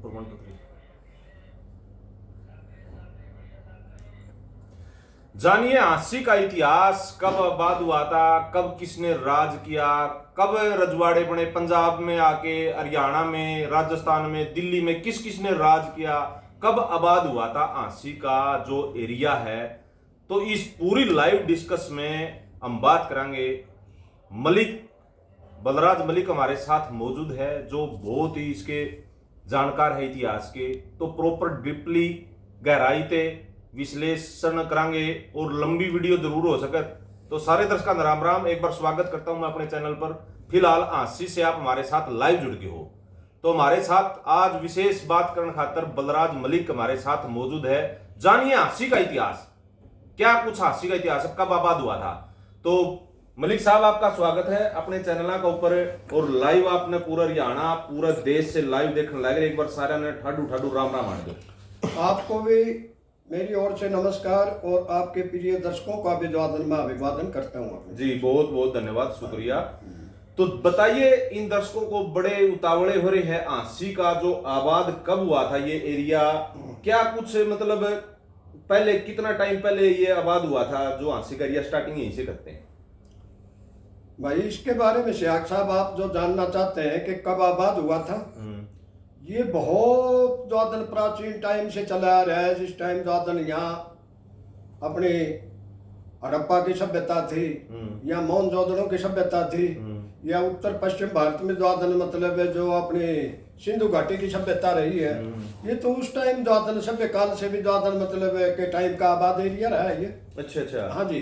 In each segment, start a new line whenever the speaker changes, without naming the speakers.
प्रमाण पत्र। जानिए हांसी का इतिहास, कब आबाद हुआ था, कब किसने राज किया, कब रजवाड़े बने, पंजाब में आके, हरियाणा में, राजस्थान में, दिल्ली में किस किसने राज किया, कब आबाद हुआ था हांसी का जो एरिया है। तो इस पूरी लाइव डिस्कस में हम बात करेंगे। मलिक बलराज मलिक हमारे साथ मौजूद है जो बहुत ही इसके जानकार है इतिहास के। तो प्रॉपर डीपली गहराई से विश्लेषण करांगे और लंबी वीडियो जरूर हो सके। तो सारे दर्शकों का राम राम, एक बार स्वागत करता हूं मैं अपने चैनल पर। फिलहाल हांसी से आप हमारे साथ लाइव जुड़ गए हो। तो हमारे साथ आज विशेष बात करने खातर बलराज मलिक हमारे साथ मौजूद है। जानिए हांसी का इतिहास, क्या कुछ हांसी का इतिहास है, कब आबाद हुआ था। तो मलिक साहब आपका स्वागत है अपने चैनल का ऊपर। और लाइव आपने पूरा हरियाणा पूरा देश से लाइव देखने लगे। एक बार सारे ने ठाडू ठाडू राम राम आने दो।
आपको भी मेरी ओर से नमस्कार और आपके प्रिय दर्शकों का अभिवादन, मैं अभिवादन करता हूँ।
जी बहुत बहुत धन्यवाद, शुक्रिया। तो बताइए इन दर्शकों को, बड़े उतावले हो रहे हैं, हांसी का जो आबाद कब हुआ था ये एरिया, क्या कुछ मतलब पहले कितना टाइम पहले ये आबाद हुआ था जो हांसी का एरिया स्टार्टिंग यहीं से करते हैं।
भाई इसके बारे में सियाग साहब आप जो जानना चाहते हैं कि कब आबाद हुआ था, ये बहुत ज्यादा प्राचीन टाइम से चला आ रहा है। जिस टाइम ज्यादा यहाँ अपनी हड़प्पा की सभ्यता थी या मोहनजोदड़ो की सभ्यता थी, या उत्तर पश्चिम भारत में ज्यादा मतलब जो अपनी सिंधु घाटी की सभ्यता रही है, ये तो उस टाइम ज्यादा सभ्य काल से भी ज्यादा मतलब के टाइम का आबाद एरिया रहा है ये।
अच्छा अच्छा,
हाँ जी।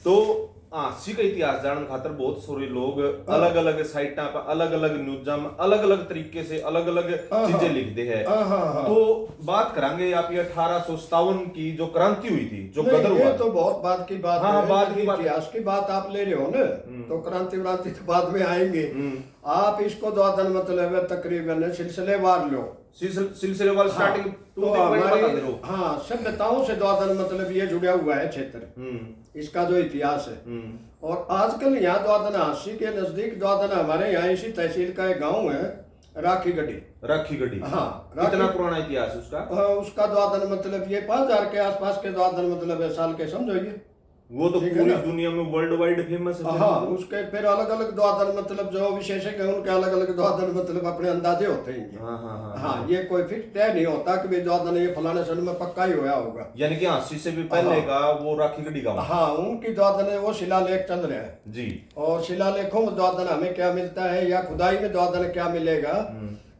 तो हांसी का इतिहास जानने खातर बहुत सारे लोग अलग अलग साइटा पर अलग अलग न्यूज़ा में अलग अलग तरीके से अलग अलग चीजें लिखते हैं। तो बात करेंगे आप ये 1857 की जो क्रांति हुई थी, जो गदर हुआ,
तो बहुत बाद की बात है।
बाद की बात,
इतिहास की बात आप ले रहे हो ना, तो क्रांति व्रांति तो बाद में आएंगे। आप इसको द्वादन मतलब तकरीबन सिलसिलेवार लो,
सिलसिलेवार स्टार्टिंग
तो हमारी हाँ सभ्यताओं से द्वादन मतलब ये जुड़ा हुआ है क्षेत्र, इसका जो इतिहास है। और आजकल यहाँ द्वादन हांसी के नजदीक द्वादन हमारे यहाँ इसी तहसील का एक गांव है राखी गढ़ी। हाँ,
कितना पुराना इतिहास है उसका?
उसका द्वादन मतलब ये 5000 के आसपास के द्वादन मतलब साल के समझो ये।
वो तो पूरी दुनिया में वर्ल्ड वाइड फेमस है।
हाँ, उसके फिर अलग अलग द्वादन मतलब जो विशेषज्ञ हैं उनके अलग अलग द्वादन मतलब अपने अंदाजे होते हैं। हाँ, ये कोई फिक्स तय नहीं होता कि द्वादन ये फलाने सन में पक्का ही होया होगा।
यानी कि हांसी से भी पहले का वो राखी गढ़ी का।
हाँ, उनकी द्वादन है वो शिलालेख चल रहे हैं
जी।
और शिलालेखों में द्वादन हमें क्या मिलता है या खुदाई में द्वादन क्या मिलेगा,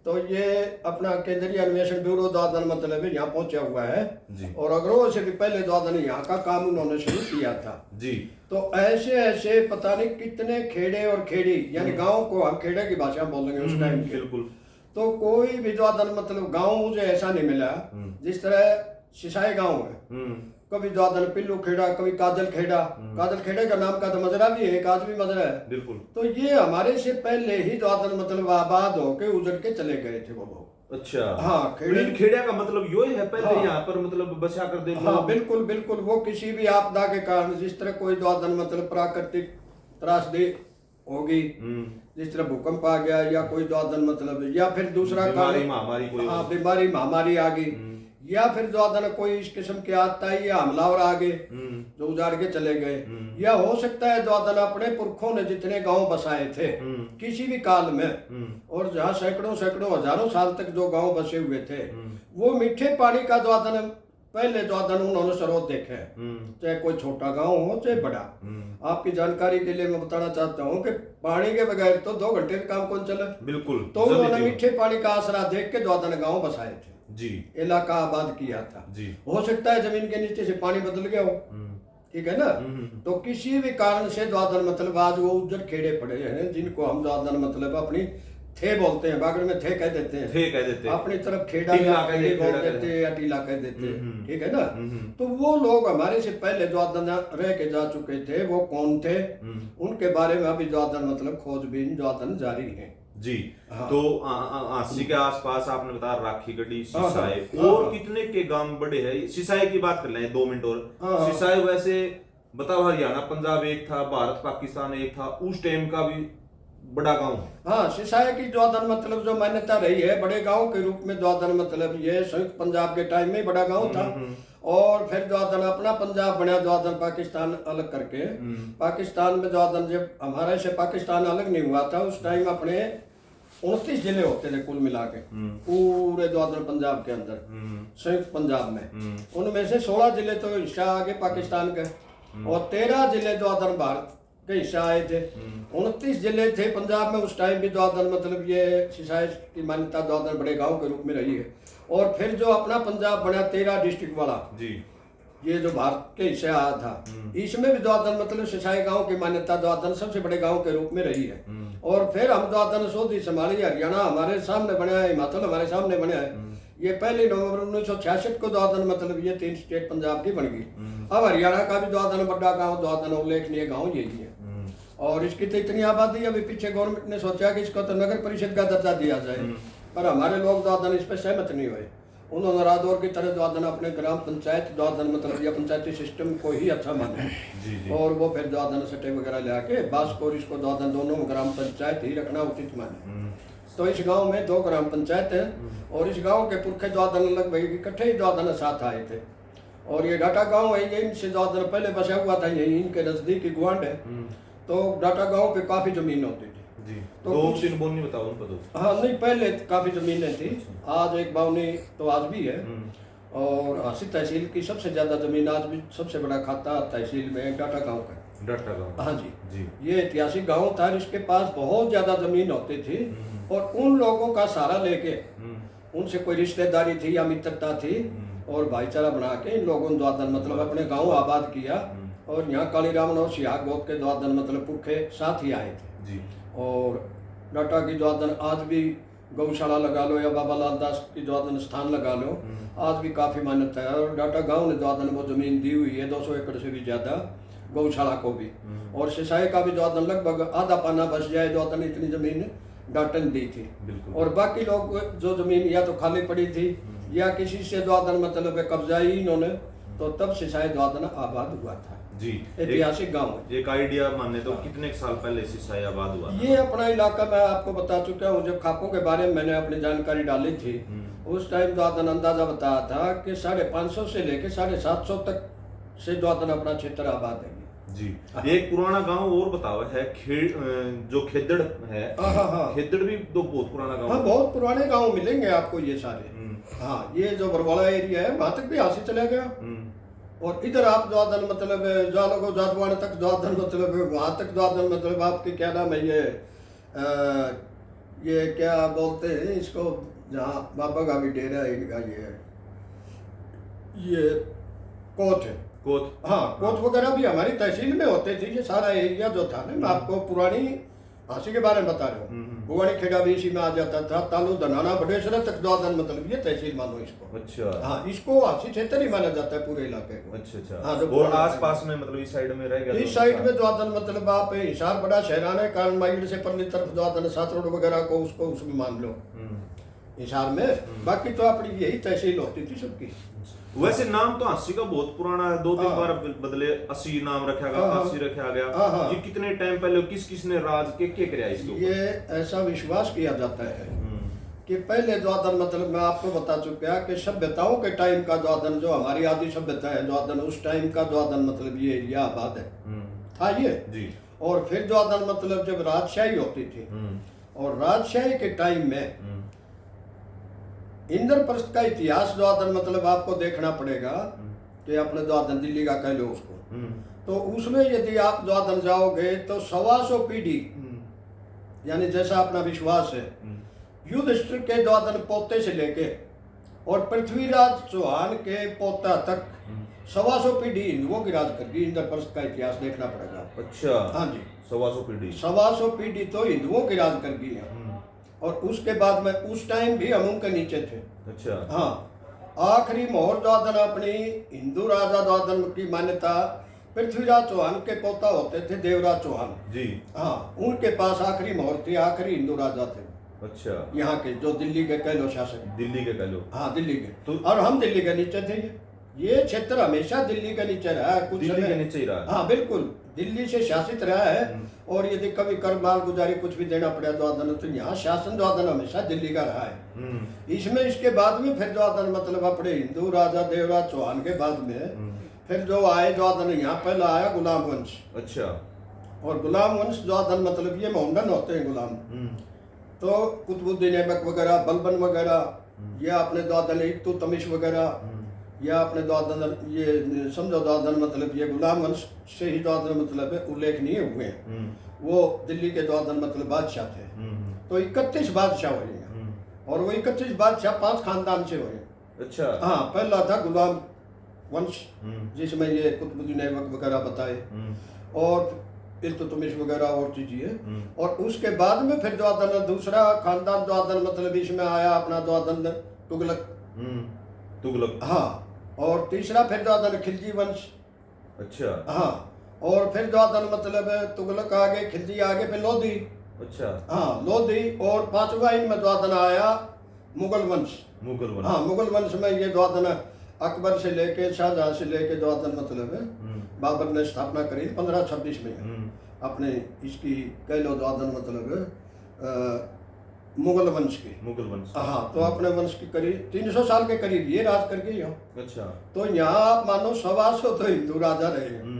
तो ये अपना केंद्रीय अन्वेषण ब्यूरो द्वादन मतलब यहाँ पहुंचा हुआ है जी। और अग्रवाल से भी पहले द्वादन यहाँ का काम उन्होंने शुरू किया था जी। तो ऐसे ऐसे पता नहीं कितने खेड़े और खेड़ी, यानी गांव को हम खेड़े की भाषा बोलेंगे उस टाइम के।
बिल्कुल।
तो कोई भी द्वादन मतलब गांव मुझे ऐसा नहीं मिला जिस तरह सिसाई गांव है, कभी द्वादन पिल्लू खेड़ा, कभी काजल खेड़ा का नाम का तो मजरा भी है, एक आज भी मजरा है। बिल्कुल। तो ये हमारे से पहले ही द्वादन मतलब आबाद होके उजड़ के चले गए थे वो लोग।
अच्छा।
हाँ,
खेड़ा का मतलब यो है पहले। हाँ, यहाँ पर मतलब बसा कर दे।
हाँ बिल्कुल बिल्कुल। वो किसी भी आपदा के कारण, जिस तरह कोई द्वादन मतलब प्राकृतिक त्रासदी होगी, जिस तरह भूकंप आ गया या कोई द्वादन मतलब, या फिर दूसरा
बीमारी
महामारी आ गई, या फिर द्वादन कोई इस किस्म की आता है या हमलावर आ गए जो उजाड़ के चले गए, या हो सकता है द्वादन अपने पुरखों ने जितने गांव बसाए थे किसी भी काल में, और जहाँ सैकड़ों हजारों साल तक जो गांव बसे हुए थे, वो मीठे पानी का द्वादन पहले द्वादन उन्होंने स्रोत देखे हैं, चाहे कोई छोटा गांव हो चाहे बड़ा। आपकी जानकारी के लिए मैं बताना चाहता हूँ कि पानी के बगैर तो 2 घंटे का काम कौन चले। बिल्कुल। तो उन्होंने मीठे पानी का आसरा देख के द्वादन गांव बसाए थे जी, इलाका आबाद किया था जी। हो सकता है जमीन के नीचे से पानी बदल गया हो, ठीक है ना। तो किसी भी कारण से द्वादन मतलब आज वो उज्जर खेड़े पड़े हैं जिनको हम द्वादन मतलब अपनी थे बोलते हैं, बागड़ में थे कह देते हैं, अपनी तरफ खेड़ा बोल देते हैं या टीला कह देते हैं, ठीक है ना। तो वो लोग हमारे से पहले द्वादन रह के जा चुके थे, वो कौन थे उनके बारे में अभी द्वादन मतलब खोजबीन द्वादन जारी है जी। हाँ। तो हांसी के आसपास आपने बताया राखी गढ़ी, सिसाई, और कितने के गांव बड़े हैं। सिसाई की बात कर लें 2 मिनट और। सिसाई वैसे बताओ हरियाणा पंजाब एक था, भारत पाकिस्तान एक था, उस टाइम का भी
बड़ा गांव।
हाँ, सिसाई की द्वादन मतलब जो मान्यता रही है बड़े गांव के रूप में, द्वादन मतलब ये संयुक्त पंजाब के टाइम में बड़ा गांव था। और फिर द्वादन अपना पंजाब बना, द्वादन पाकिस्तान अलग करके। पाकिस्तान में द्वादन जब हमारे से पाकिस्तान अलग नहीं हुआ था उस टाइम अपने 29 जिले होते थे कुल मिला के पूरे द्वादन पंजाब के अंदर, संयुक्त पंजाब में। उनमें से 16 जिले तो हिस्सा आगे पाकिस्तान के और 13 जिले द्वादन भारत के हिस्सा आए थे। 29 जिले थे पंजाब में उस टाइम भी द्वादन मतलब ये सिसाई की मान्यता द्वादन बड़े गांव के रूप में रही है। और फिर जो अपना पंजाब बना 13 डिस्ट्रिक्ट वाला जी, ये जो भारत के हिस्से आया था, इसमें भी द्वादन मतलब सिसाई गांव की मान्यता द्वादन सबसे बड़े गांव के रूप में रही है। और फिर हम द्वादन सोधी संभाली, हरियाणा हमारे सामने बना है, हिमाचल हमारे सामने बना है। ये 1 नवंबर 1966 को द्वादन मतलब ये 3 स्टेट पंजाब की बन गई। अब हरियाणा का भी द्वादन बड़ा गांव, द्वादन उल्लेखनीय गांव यही है। और इसकी तो इतनी आबादी है, अभी पीछे गवर्नमेंट ने सोचा कि इसको तो नगर परिषद का दर्जा दिया जाए, पर हमारे लोग द्वादन इस पर सहमत नहीं हुए। उन्होंने रादौर की तरह द्वादन अपने ग्राम पंचायत द्वादन मतलब या पंचायती सिस्टम को ही अच्छा माने। और वो फिर द्वादन सटे वगैरह ले आके बास और इसको द्वादन दोनों ग्राम पंचायत ही रखना उचित माने। तो इस गांव में 2 ग्राम पंचायत है और इस गांव के पुरखे द्वादन लगभग इकट्ठे ही द्वादन साथ आए थे। और ये डाटा गांव है, ये इनसे द्वादन पहले बसा हुआ था, यही इनके नजदीक ही गुआंढ है। तो डाटा गांव पे काफी जमीन होती थी जी। तो
2-3 बोनी बताओ उन पर तो।
हाँ नहीं, पहले काफी जमीनें थी, आज एक बावनी तो आज भी है। और हासिल तहसील की सबसे ज्यादा जमीन आज भी सबसे बड़ा खाता तहसील में डाटा गांव का।
डाटा गांव,
हाँ जी। ये ऐतिहासिक गांव था, इसके पास बहुत ज्यादा जमीन होती थी और उन लोगों का सहारा लेके, उनसे कोई रिश्तेदारी थी या मित्रता थी और भाईचारा बना के इन लोगों ने द्वादन मतलब अपने गाँव आबाद किया। और यहाँ कालीरामन और सियाग गोद के द्वादन मतलब पुरखे साथ ही आए थे जी। और डाटा की द्वादन आज भी गौशाला लगा लो या बाबा लाल दास की द्वादन स्थान लगा लो, आज भी काफी मान्यता है। और डाटा गांव ने द्वादन वो जमीन दी हुई है 200 एकड़ से भी ज्यादा, गौशाला को भी। और सिसाई का भी द्वादन लगभग आधा पाना बस जाए द्वादन इतनी जमीन डाटन दी थी। और बाकी लोग जो जमीन या तो खाली पड़ी थी या किसी से द्वादन मतलब कब्जा ही इन्होंने, तो तब सिसाई द्वादन आबाद हुआ था
जी।
ऐतिहासिक गांव।
एक आइडिया माने तो कितने साल पहले सिसाई आबाद हुआ?
ये अपना इलाका मैं आपको बता चुका हूँ, जब खापों के बारे में मैंने अपनी जानकारी डाली थी उस टाइम द्वादन अंदाजा बताया था कि 550 से लेके 750 तक से द्वादन अपना क्षेत्र आबाद है
जी। एक पुराना गांव और बताओ है जो खेदड़ है।
हाँ,
खेदड़ भी तो बहुत पुराना गांव।
हाँ, बहुत पुराने गांव मिलेंगे आपको ये सारे। हाँ, ये जो बरवाला एरिया है वहां तक भी हासिल चला गया। और इधर आप द्वादन मतलब जालोगो जादवान तक द्वादन मतलब वहां तक द्वादन मतलब आपके क्या नाम है ये क्या बोलते हैं इसको, जहाँ बाबा का भी डेरा है इनका, ये कोट है।
कोट,
हाँ, कोट वगैरह भी हमारी तहसील में होते थे। ये सारा एरिया जो था ना, मैं आपको पुरानी हांसी के बारे में बता रहा हूँ। भुवानी खेड़ा भी इसी में आ जाता था, तालू धनाना बड़ेसरा तक द्वादन मतलब ये तहसील मानो इसको।
अच्छा।
हाँ, इसको हांसी क्षेत्र ही माना जाता है पूरे इलाके को।
अच्छा।
हाँ,
और आस-पास में मतलब इस साइड में रह गया,
इस साइड में द्वादन मतलब आप हिसार बड़ा शहरान है, कारण माइल से परली तरफ द्वादन सात रोड वगैरह को उसको उसमें मान लो हिसार में। बाकी तो अपनी यही तहसील होती थी सबकी।
वैसे नाम तो हांसी का बहुत पुराना है, 2-3 बार बदले। 80 नाम रखा गया, 80 रखा गया। ये कितने टाइम पहले किस-किसने राज के किया इसके ऊपर?
ये ऐसा विश्वास किया जाता है कि पहले द्वादन मतलब मैं आपको बता चुका कि सभ्यताओं के टाइम का द्वादन, जो हमारी आदि सभ्यता है द्वादन, उस टाइम का द्वादन मतलब ये एरिया आबाद है था ये जी। और फिर द्वादन मतलब जब राजशाही होती थी, और राजशाही के टाइम में इंद्रप्रस्थ का इतिहास द्वादन मतलब आपको देखना पड़ेगा कि अपने द्वादन दिल्ली का कह लो उसको, तो उसमें यदि आप द्वादन जाओगे तो 125 पीढ़ी, यानी जैसा अपना विश्वास है, युधिष्ठिर के द्वादन पोते से लेके और पृथ्वीराज चौहान के पोता तक 125 पीढ़ी हिंदुओं की राज कर दी। इंद्रप्रस्थ का इतिहास देखना पड़ेगा।
अच्छा।
हाँ जी,
125
पीढ़ी तो हिंदुओं की राज कर दी है। और उसके बाद में उस टाइम भी हम उनके नीचे थे।
अच्छा।
हाँ, आखिरी मोहर द्वादन अपनी हिंदू राजा द्वादन की मान्यता पृथ्वीराज चौहान के पोता होते थे, देवराज चौहान जी। हाँ, उनके पास आखिरी मोहर थी, आखिरी हिंदू राजा थे।
अच्छा।
यहाँ के जो दिल्ली के कह लो शासक,
दिल्ली के कह लो।
हाँ, दिल्ली के तो, और हम दिल्ली के नीचे थे। ये क्षेत्र हमेशा दिल्ली के नीचे रहा है कुछ
दिल्ली
समय।
के नीचे ही रहा है।
हाँ बिल्कुल, दिल्ली से शासित रहा है। और यदि कभी कर माल गुजारी कुछ भी देना पड़ा द्वादन तो यहाँ शासन द्वादन हमेशा दिल्ली का रहा है। इसमें इसके बाद में फिर द्वादन मतलब अपने हिंदू राजा देवराज चौहान के बाद में फिर जो आए द्वादन, यहाँ पहला आया गुलाम वंश।
अच्छा।
और गुलाम वंश द्वादन मतलब ये मोहम्मदन होते हैं गुलाम। तो कुतुबुद्दीन ऐबक वगैरह, बलबन वगैरह, या अपने द्वादन इल्तुतमिश वगैरह, या अपने द्वादन ये समझो द्वादन मतलब ये गुलाम वंश से ही द्वादन मतलब उल्लेखनीय हुए हैं। वो दिल्ली के द्वादन मतलब बादशाह थे। तो 31 बादशाह हुए हैं और वो 31 बादशाह 5 खानदान से हुए।
अच्छा।
हाँ, पहला था गुलाम वंश जिसमें ये कुतुबुद्दीन ऐबक वगैरह बताए और इल्तुतमिश वगैरह और चीजें। और उसके बाद में फिर द्वादन दूसरा खानदान द्वादन मतलब इसमें आया अपना द्वादन तुगलक।
तुगलक।
हाँ, और तीसरा फिर द्वादन खिलजी वंश।
अच्छा।
हाँ, और फिर द्वादन मतलब तुगलक आगे, खिलजी आगे, फिर लोधी।
अच्छा।
हाँ, लोधी। और 5वां इनमें द्वादन आया मुगल वंश।
मुगल वंश।
हाँ, मुगल वंश में ये द्वादन अकबर से लेके शाहजहां से लेके द्वादन मतलब बाबर ने स्थापना करी 1526 में अपने इसकी कह लो द्वादन मतलब मुगल वंश की।
मुगल वंश।
हाँ, तो अपने वंश की करीब 300 साल के करीब ये राज करके यहाँ।
अच्छा।
तो यहाँ आप मानो 125 तो हिंदू राजा रहे।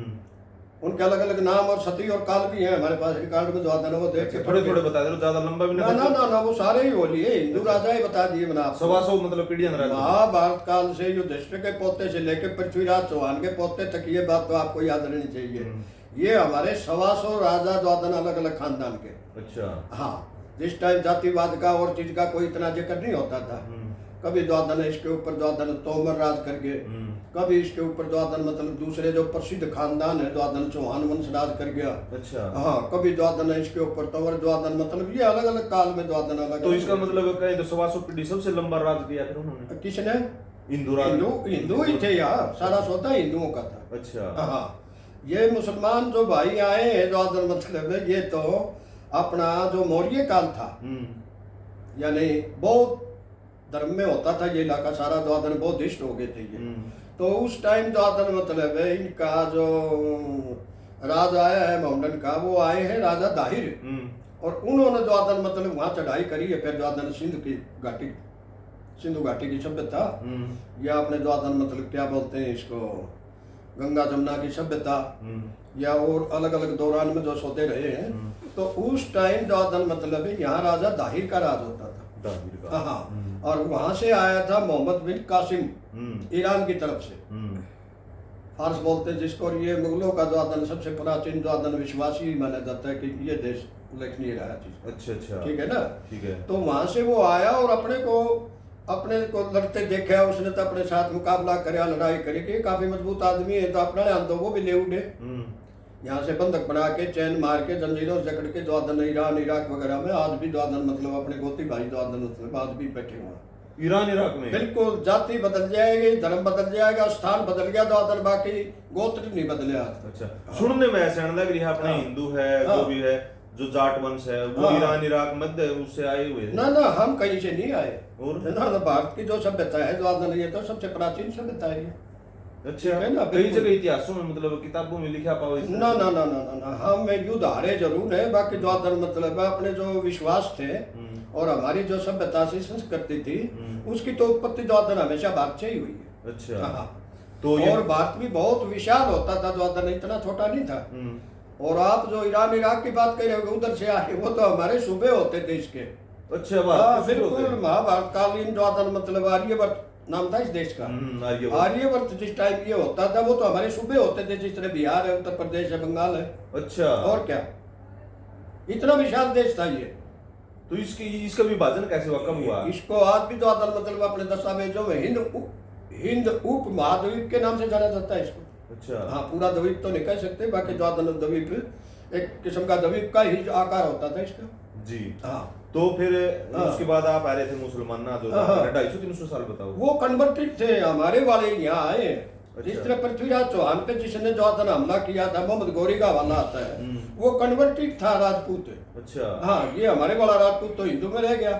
उनके अलग अलग नाम और सती और काल भी है हमारे पास रिकॉर्ड में द्वादन, वो देख के
थोड़े थोड़े बता दे, ज्यादा लंबा भी
ना ना ना ना वो सारे ही बोली है, हिंदू राजा ही बता दिए मैंने आपको।
125 मतलब पीढ़ियां राज।
महाभारत काल से युधिष्ठिर के पोते से लेकर पृथ्वीराज चौहान के पोते तक, ये बात तो आपको याद रहनी चाहिए। ये हमारे 125 राजा द्वादन अलग अलग खानदान के।
अच्छा।
हाँ, जिस टाइम जातिवाद का और चीज का कोई इतना जिक्र नहीं होता था। कभी द्वादन इसके ऊपर द्वादन तोमर राज करके, कभी इसके ऊपर द्वादन मतलब दूसरे जो प्रसिद्ध खानदान है द्वादन चौहान वंश राज कर गया।
अच्छा।
हाँ, कभी द्वादन इसके ऊपर तंवर द्वादन मतलब ये अलग अलग काल में द्वादन अलग।
तो इसका मतलब कहीं तो 125 पीढ़ी सबसे लंबा राज किया फिर उन्होंने।
किसने?
हिंदू
ही थे यार, सारा सौदा हिंदुओं का था।
अच्छा।
हाँ, ये मुसलमान जो भाई आए हैं द्वादन मतलब ये तो अपना जो मौर्य काल था, यानी बौद्ध धर्म में होता था ये इलाका सारा, द्वादन बौद्धिस्ट हो गए थे ये। तो उस टाइम द्वादन मतलब इनका जो राजा आया है मोहम्मदन का, वो आए हैं राजा दाहिर। और उन्होंने द्वादन मतलब वहां चढ़ाई करी है। फिर द्वादन सिंधु की घाटी, सिंधु घाटी की सभ्यता, या अपने द्वादन मतलब क्या बोलते हैं इसको, गंगा जमुना की सभ्यता, या और अलग अलग दौरान में जो सौदे रहे हैं। तो उस टाइम द्वादन मतलब यहाँ राजा दाहिर का राज होता था।
दाहिर का।
हाँ, और वहां से आया था मोहम्मद बिन कासिम ईरान की तरफ से। फारस बोलते हैं जिसको। और ये मुगलों का द्वादन सबसे प्राचीन द्वादन विश्वासी माना जाता है कि ये देश उल्लेखनीय रहा चीज।
अच्छा अच्छा,
ठीक है ना।
ठीक है।
तो वहां से वो आया और अपने को लड़ते देखा, उसने तो अपने साथ मुकाबला कराया, लड़ाई करी कि काफी मजबूत आदमी है, तो अपना ध्यान तो वो भी ले उठे। यहाँ से बंधक बना के चैन मार के जंजीरों से जकड़ के द्वादन ईरान इराक वगैरह में आज भी द्वादन मतलब अपने गोती भाई द्वादन मतलब आज भी बैठे हुए हैं
ईरान इराक में।
बिल्कुल, जाति बदल जाएगी, धर्म बदल जाएगा, स्थान बदल गया द्वादन, बाकी गोत्र नहीं बदले आज।
अच्छा, सुनने में ऐसा लग रहा है अपने हिंदू है जो भी है, जो जाट वंश है वो ईरान इराक मध्य उससे आए हुए।
ना ना, हम कहीं से नहीं आए।
और
ना, भारत की जो सभ्यता है द्वादन, ये तो सबसे प्राचीन सभ्यता है।
अच्छा
है ना,
कई जगह इतिहासों में मतलब किताबों में लिखा पाओ।
ना ना ना ना ना, हम युद्ध हारे जरूर है, बाकी द्वादन मतलब अपने जो विश्वास थे और हमारी जो सभ्यता से संस्कृति थी उसकी तो उत्पत्ति द्वादन हमेशा भारत से ही हुई है।
अच्छा। तो
और भारत भी बहुत विशाल होता था, द्वादन इतना छोटा नहीं था। और आप जो ईरान इराक की बात कर रहे हो उधर से आए, वो तो हमारे सूबे होते थे इसके।
अच्छा,
बिल्कुल, महाभारत कालीन द्वादन मतलब आर्यवर्त नाम था इस देश का। आर्यवर्त जिस टाइम ये होता था वो तो हमारे सूबे होते थे, जिस तरह बिहार है, उत्तर प्रदेश है, बंगाल है।
अच्छा।
और क्या, इतना विशाल देश था ये।
तो इसका विभाजन कैसे हुआ, कब हुआ?
इसको आज भी द्वादन मतलब अपने दस्तावेजों में हिंद उप महाद्वीप के नाम से जाना जाता है इसको।
अच्छा।
हाँ, पूरा द्वीप तो नहीं कह सकते, बाकी द्वादन द्वीप एक किस्म का द्वीप का ही आकार होता था इसका
जी।
हाँ।
तो फिर उसके बाद आप आ रहे थे मुसलमान ना, जो 250-300 साल बताओ।
वो कन्वर्टेड थे, हमारे वाले यहाँ आए।
अच्छा।
जिस तरह पृथ्वीराज चौहान पे जिसने द्वादन हमला किया था, मोहम्मद गौरी का हवाला आता है, वो कन्वर्टेड था, राजपूत।
अच्छा।
हाँ, ये हमारे वाला राजपूत तो हिंदू में रह गया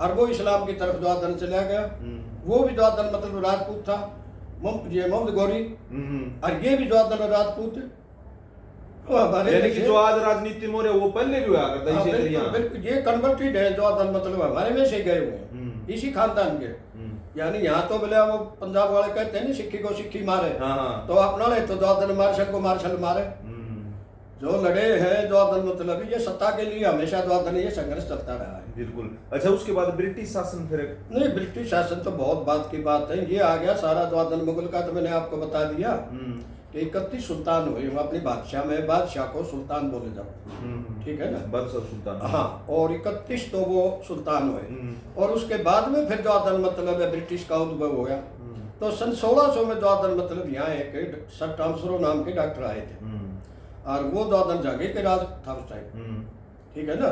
और वो इस्लाम की तरफ द्वादन चला गया। वो भी द्वादन मतलब राजपूत था। ये मोहम्मद गौरी, और ये भी जो आदन राजपूत वो हमारे
यानी
में
कि
से-
जो आज राजनीति में हो रहे वो पहले भी हुआ करता
हाँ,
इसी
बिल्कुल,
तरह।
बिल्कुल, ये कन्वर्टेड है जो आदन, मतलब हमारे में से गए हुए हैं, इसी खानदान के। यानी यहाँ तो बोले वो पंजाब वाले कहते हैं ना, सिक्की को सिक्की मारे,
हाँ।
तो अपना ले तो आदन मार्शल को मार्शल मारे। जो लड़े हैं जो आदन, मतलब ये सत्ता के लिए हमेशा जो आदन ये संघर्ष चलता रहा है।
बिल्कुल। अच्छा, उसके बाद ब्रिटिश शासन फिर?
नहीं, ब्रिटिश शासन तो बहुत बात की बात है, ये आ गया सारा जो आदन मुगल का, तो मैंने आपको बता दिया कि 31 सुल्तान हुए हम अपनी बादशाह में, बादशाह को सुल्तान बोले जाओ, ठीक है ना,
बादशाह सुल्तान।
हाँ, और 31 तो वो सुल्तान हुए, और उसके बाद में फिर जो आदन मतलब है ब्रिटिश का उद्भव हो गया। तो सन 1600 में जो आदन मतलब यहाँ एक सर टॉमसरो नाम के डॉक्टर आए थे, और वो जो आदन जहांगीर के राज था उस टाइम, ठीक है ना।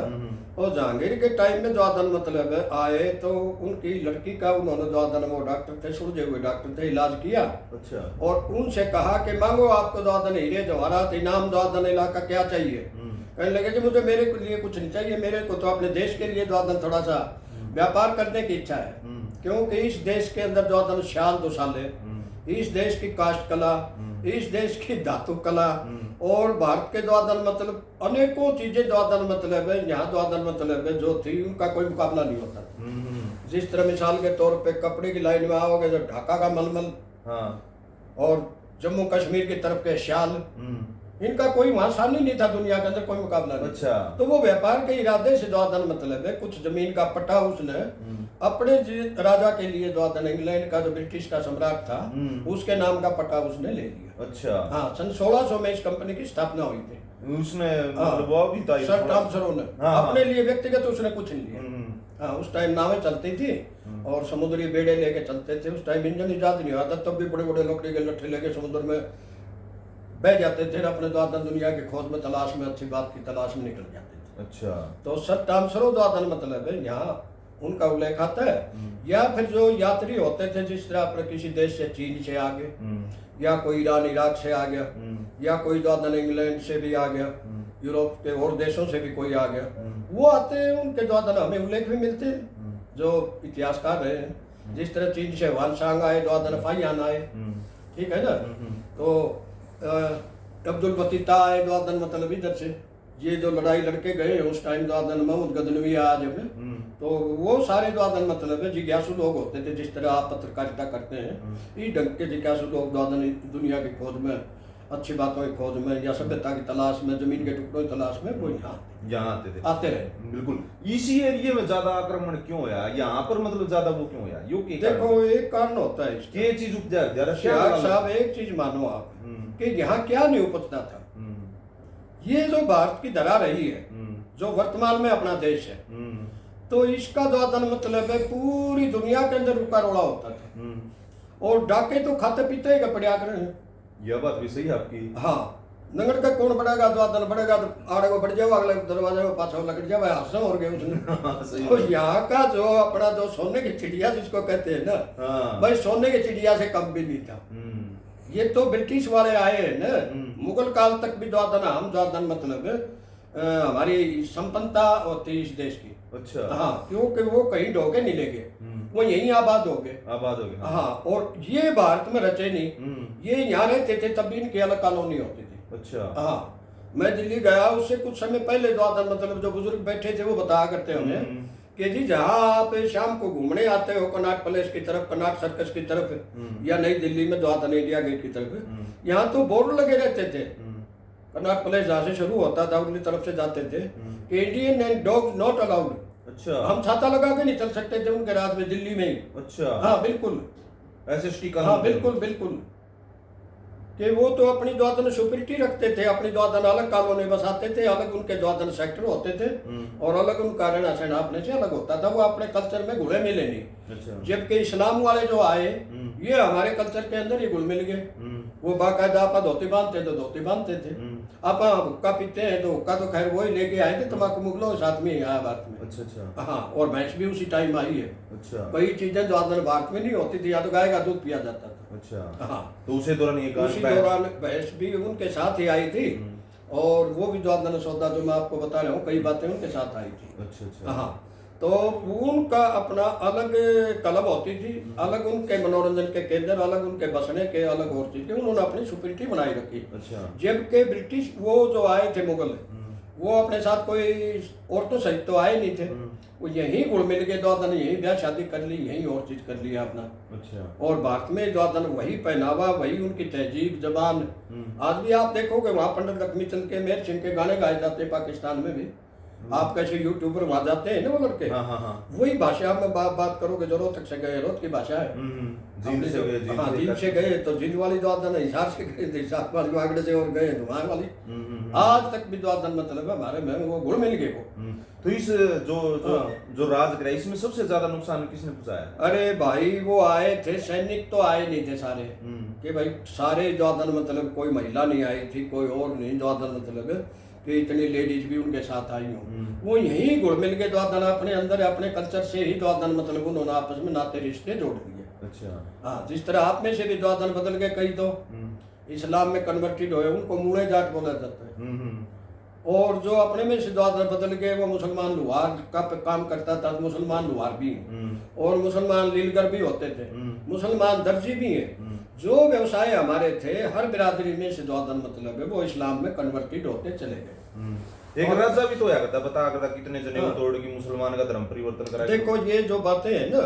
और जहांगीर के टाइम में जो आदन मतलब आए तो उनकी लड़की का उन्होंने जो आदन, वो डॉक्टर थे, सुलझे हुए डॉक्टर थे, इलाज किया।
अच्छा।
और उनसे कहा कि मांगो आपको जो आदन हीरे जवाहरात इनाम जो आदन इलाका क्या चाहिए। कहने लगे जी मुझे मेरे के लिए कुछ नहीं चाहिए, मेरे को तो अपने देश के लिए जो आदन थोड़ा सा व्यापार करने की इच्छा है, क्योंकि इस देश के अंदर जो आदन शाल दुशाले, इस देश की काष्ठ कला, इस देश की धातु कला, और भारत के जो आदन मतलब अनेकों चीजें जो आदन मतलब है यहाँ जो आदन मतलब है जो थी, उनका कोई मुकाबला नहीं होता। जिस तरह मिसाल के तौर पे कपड़े की लाइन में आओगे तो ढाका का मलमल, और जम्मू कश्मीर की तरफ के शाल, इनका कोई वहां सामने नहीं था, दुनिया के अंदर कोई मुकाबला नहीं।
अच्छा।
तो वो व्यापार के इरादे से जो आदन मतलब है कुछ जमीन का पट्टा उसने अपने राजा के जो आदन, इंग्लैंड का जो ब्रिटिश का सम्राट था उसके नाम का पट्टा उसने ले लिया।
अच्छा।
हाँ, सन 1600 में इस कंपनी की स्थापना हुई थी।
उसने मतलब वो भी था
सर टॉमसरो ने अपने लिए व्यक्तिगत उसने कुछ नहीं लिया। हाँ, उस टाइम नावें चलती थी और समुद्री बेड़े लेके चलते थे, उस टाइम इंजन इजाद नहीं हुआ था, तब भी बड़े बड़े लकड़ी के लट्ठे लेके समुद्र में बह जाते थे, अपने जो आदन दुनिया की खोज में, तलाश में, अच्छी बात की तलाश में निकल जाते थे।
अच्छा।
तो सर टॉमसरो जो आदन मतलब है यहाँ उनका उल्लेख आता है। या फिर जो यात्री होते थे, जिस तरह अपने किसी देश से, चीन से आ गए, या कोई ईरान इराक से आ गया, या कोई जो आदन इंग्लैंड से भी आ गया, यूरोप के और देशों से भी कोई आ गया, वो आते हैं, उनके जो आदन हमें उल्लेख भी मिलते हैं जो इतिहासकार रहे हैं। जिस तरह चीन से वानसांग आए, जो आदन फाइयान आए, ठीक है ना। तो अब्दुल बतीता आए जो आदन मतलब इधर से, ये जो लड़ाई लड़के गए उस टाइम जो आदन महमूद गजनवी आज में, तो वो सारे जो आदन मतलब है जिज्ञासु लोग होते थे, जिस तरह आप पत्रकारिता करते हैं, इस ढंग के जिज्ञासु लोग जो आदन दुनिया की खोज में, अच्छी बातों की खोज में, या सभ्यता की तलाश में, जमीन के टुकड़ों की तलाश में, वो यहाँ आते रहे।
बिल्कुल। इसी एरिया में ज्यादा आक्रमण क्यों होया, यहाँ पर मतलब ज्यादा वो क्यों होया, यो के
देखो एक कारण होता है इसका।
ये चीज उपजा जरा
साहब एक चीज मानो आप कि यहाँ क्या नहीं उपजता था। ये जो भारत की धरा रही है, जो वर्तमान में अपना देश है, तो इसका जो आदन मतलब है पूरी दुनिया के अंदर रुका रोड़ा होता था, और डाके तो खाते पीते ही पड़िया कर।
यह बात भी सही है आपकी।
हाँ, नंगड़ का कौन बढ़ेगा, जो आदन बढ़ेगा तो आड़े को बढ़ जाओ, अगले दरवाजे में पाछा लग जाओ, हंस और गए उसने। तो यहाँ का जो अपना जो सोने की चिड़िया जिसको कहते हैं ना, भाई सोने की चिड़िया से कम भी नहीं था। ये तो ब्रिटिश वाले आए हैं ना, मुगल काल तक भी जो आदन, हम जो आदन मतलब हमारी संपन्नता होती इस देश की।
अच्छा।
हाँ, क्योंकि वो कहीं ढोके नहीं ले गए, वो यहीं आबाद हो गए। हाँ, और ये भारत में रचे नहीं, ये यहाँ रहते थे, तब भी इनकी अलग कॉलोनी होती थी।
अच्छा।
हाँ, मैं दिल्ली गया, उससे कुछ समय पहले जो आदन मतलब जो बुजुर्ग बैठे थे वो बताया करते हमें कि जी जहाँ आप शाम को घूमने आते हो कनॉट प्लेस की तरफ, कनॉट सर्कस की तरफ, या नई दिल्ली में जो आदन इंडिया गेट की तरफ, यहाँ तो बोर्ड लगे रहते थे। कनॉट प्लेस जहाँ से शुरू होता था उनकी तरफ से जाते थे कि Indian and dog not allowed.
अच्छा।
हम छाता लगा के नहीं चल सकते थे उनके राज में, दिल्ली में ही।
अच्छा।
हाँ बिल्कुल,
एसएसटी का।
हाँ बिल्कुल बिल्कुल, कि वो तो अपनी जो आदन सुपरिटी रखते थे, अपनी जो आदन अलग कॉलोनी बसाते थे, अलग उनके जो आदन सेक्टर होते थे, और अलग उनका रहना सहना अपने से अलग होता था, वो अपने कल्चर में घुले मिले नहीं।
अच्छा।
जबकि इस्लाम वाले जो आए ये हमारे कल्चर के अंदर ही घुल मिल गए। वो बाकायदा आप धोती बांधते तो धोती बांधते थे, आप हुक्का पीते हैं तो हुक्का तो खैर वही लेके आए थे, तम्बाकू मुगलों के साथ में ही आया भारत में।
अच्छा अच्छा।
हाँ, और भैंस भी उसी टाइम आई है।
अच्छा।
वही चीजें जो आदन भारत में नहीं होती थी, या तो गाय का दूध पिया जाता था।
अच्छा।
हाँ,
तो उसी दौरान ये
उसी दौरान भैंस भी उनके साथ ही आई थी, और वो भी जो आदन सौदा जो मैं आपको बता रहा हूँ, कई बातें उनके साथ आई थी।
अच्छा अच्छा।
हाँ, तो उनका अपना अलग क्लब होती थी, अलग उनके मनोरंजन के केंद्र, अलग उनके बसने के, अलग और चीज के, उन्होंने अपनी सुप्रीटी बनाई रखी।
अच्छा।
जबकि ब्रिटिश वो जो आए थे मुगल, वो अपने साथ कोई औरतों सहित तो आए नहीं थे, वो यहीं घुल मिल के द्वादन यहीं ब्याह शादी कर ली, यहीं और चीज कर लिया अपना।
अच्छा।
और भारत में द्वादन वही पहनावा, वही उनकी तहजीब जबान। आज भी आप देखोगे वहाँ पंडित लक्ष्मीचंद के, मेहर सिंह के गाने गाए जाते हैं पाकिस्तान में भी। आप कैसे यूट्यूबर वहां जाते हैं ना वो लड़के, वही भाषा में बात करोगे, जो रोहतक से गए रोहतक की भाषा है,
जींद से गए,
जींद से गए तो जींद वाली द्वादन, हिसार से गए तो हिसार वाली, वागड़े से और गए तो वहां वाली। आज तक भी द्वादन मतलब है हमारे में, वो घुल मिल गए वो।
तो इस जो राज कराई, इसमें सबसे ज्यादा नुकसान किसने पहुंचाया?
अरे भाई वो आए थे, सैनिक तो आए नहीं थे सारे, कि भाई सारे द्वादन मतलब कोई महिला नहीं आई थी, कोई और नहीं द्वादन मतलब कि इतनी लेडीज भी उनके साथ आई हो, वो यहीं घुल मिल के द्वादन अपने अंदर अपने कल्चर से ही द्वादन मतलब उन्होंने आपस में नाते रिश्ते जोड़ दिए।
अच्छा।
हाँ, जिस तरह आप में से भी द्वादन बदल गए कई, तो इस्लाम में कन्वर्टेड हुए उनको मूड़े जाट बोला जाता है, और जो अपने में से द्वादन बदल गए वो मुसलमान लुहार का काम करता था, मुसलमान लुहार भी हैं, और मुसलमान लीलगर भी होते थे, मुसलमान दर्जी भी हैं। जो व्यवसाय हमारे थे हर बिरादरी में से द्वादन मतलब है वो इस्लाम में कन्वर्टेड होते चले गए।
एक राजा भी तो आया करता, बता करता कितने जने को तोड़ के मुसलमान का धर्म परिवर्तन कराया।
देखो ये जो बातें हैं ना,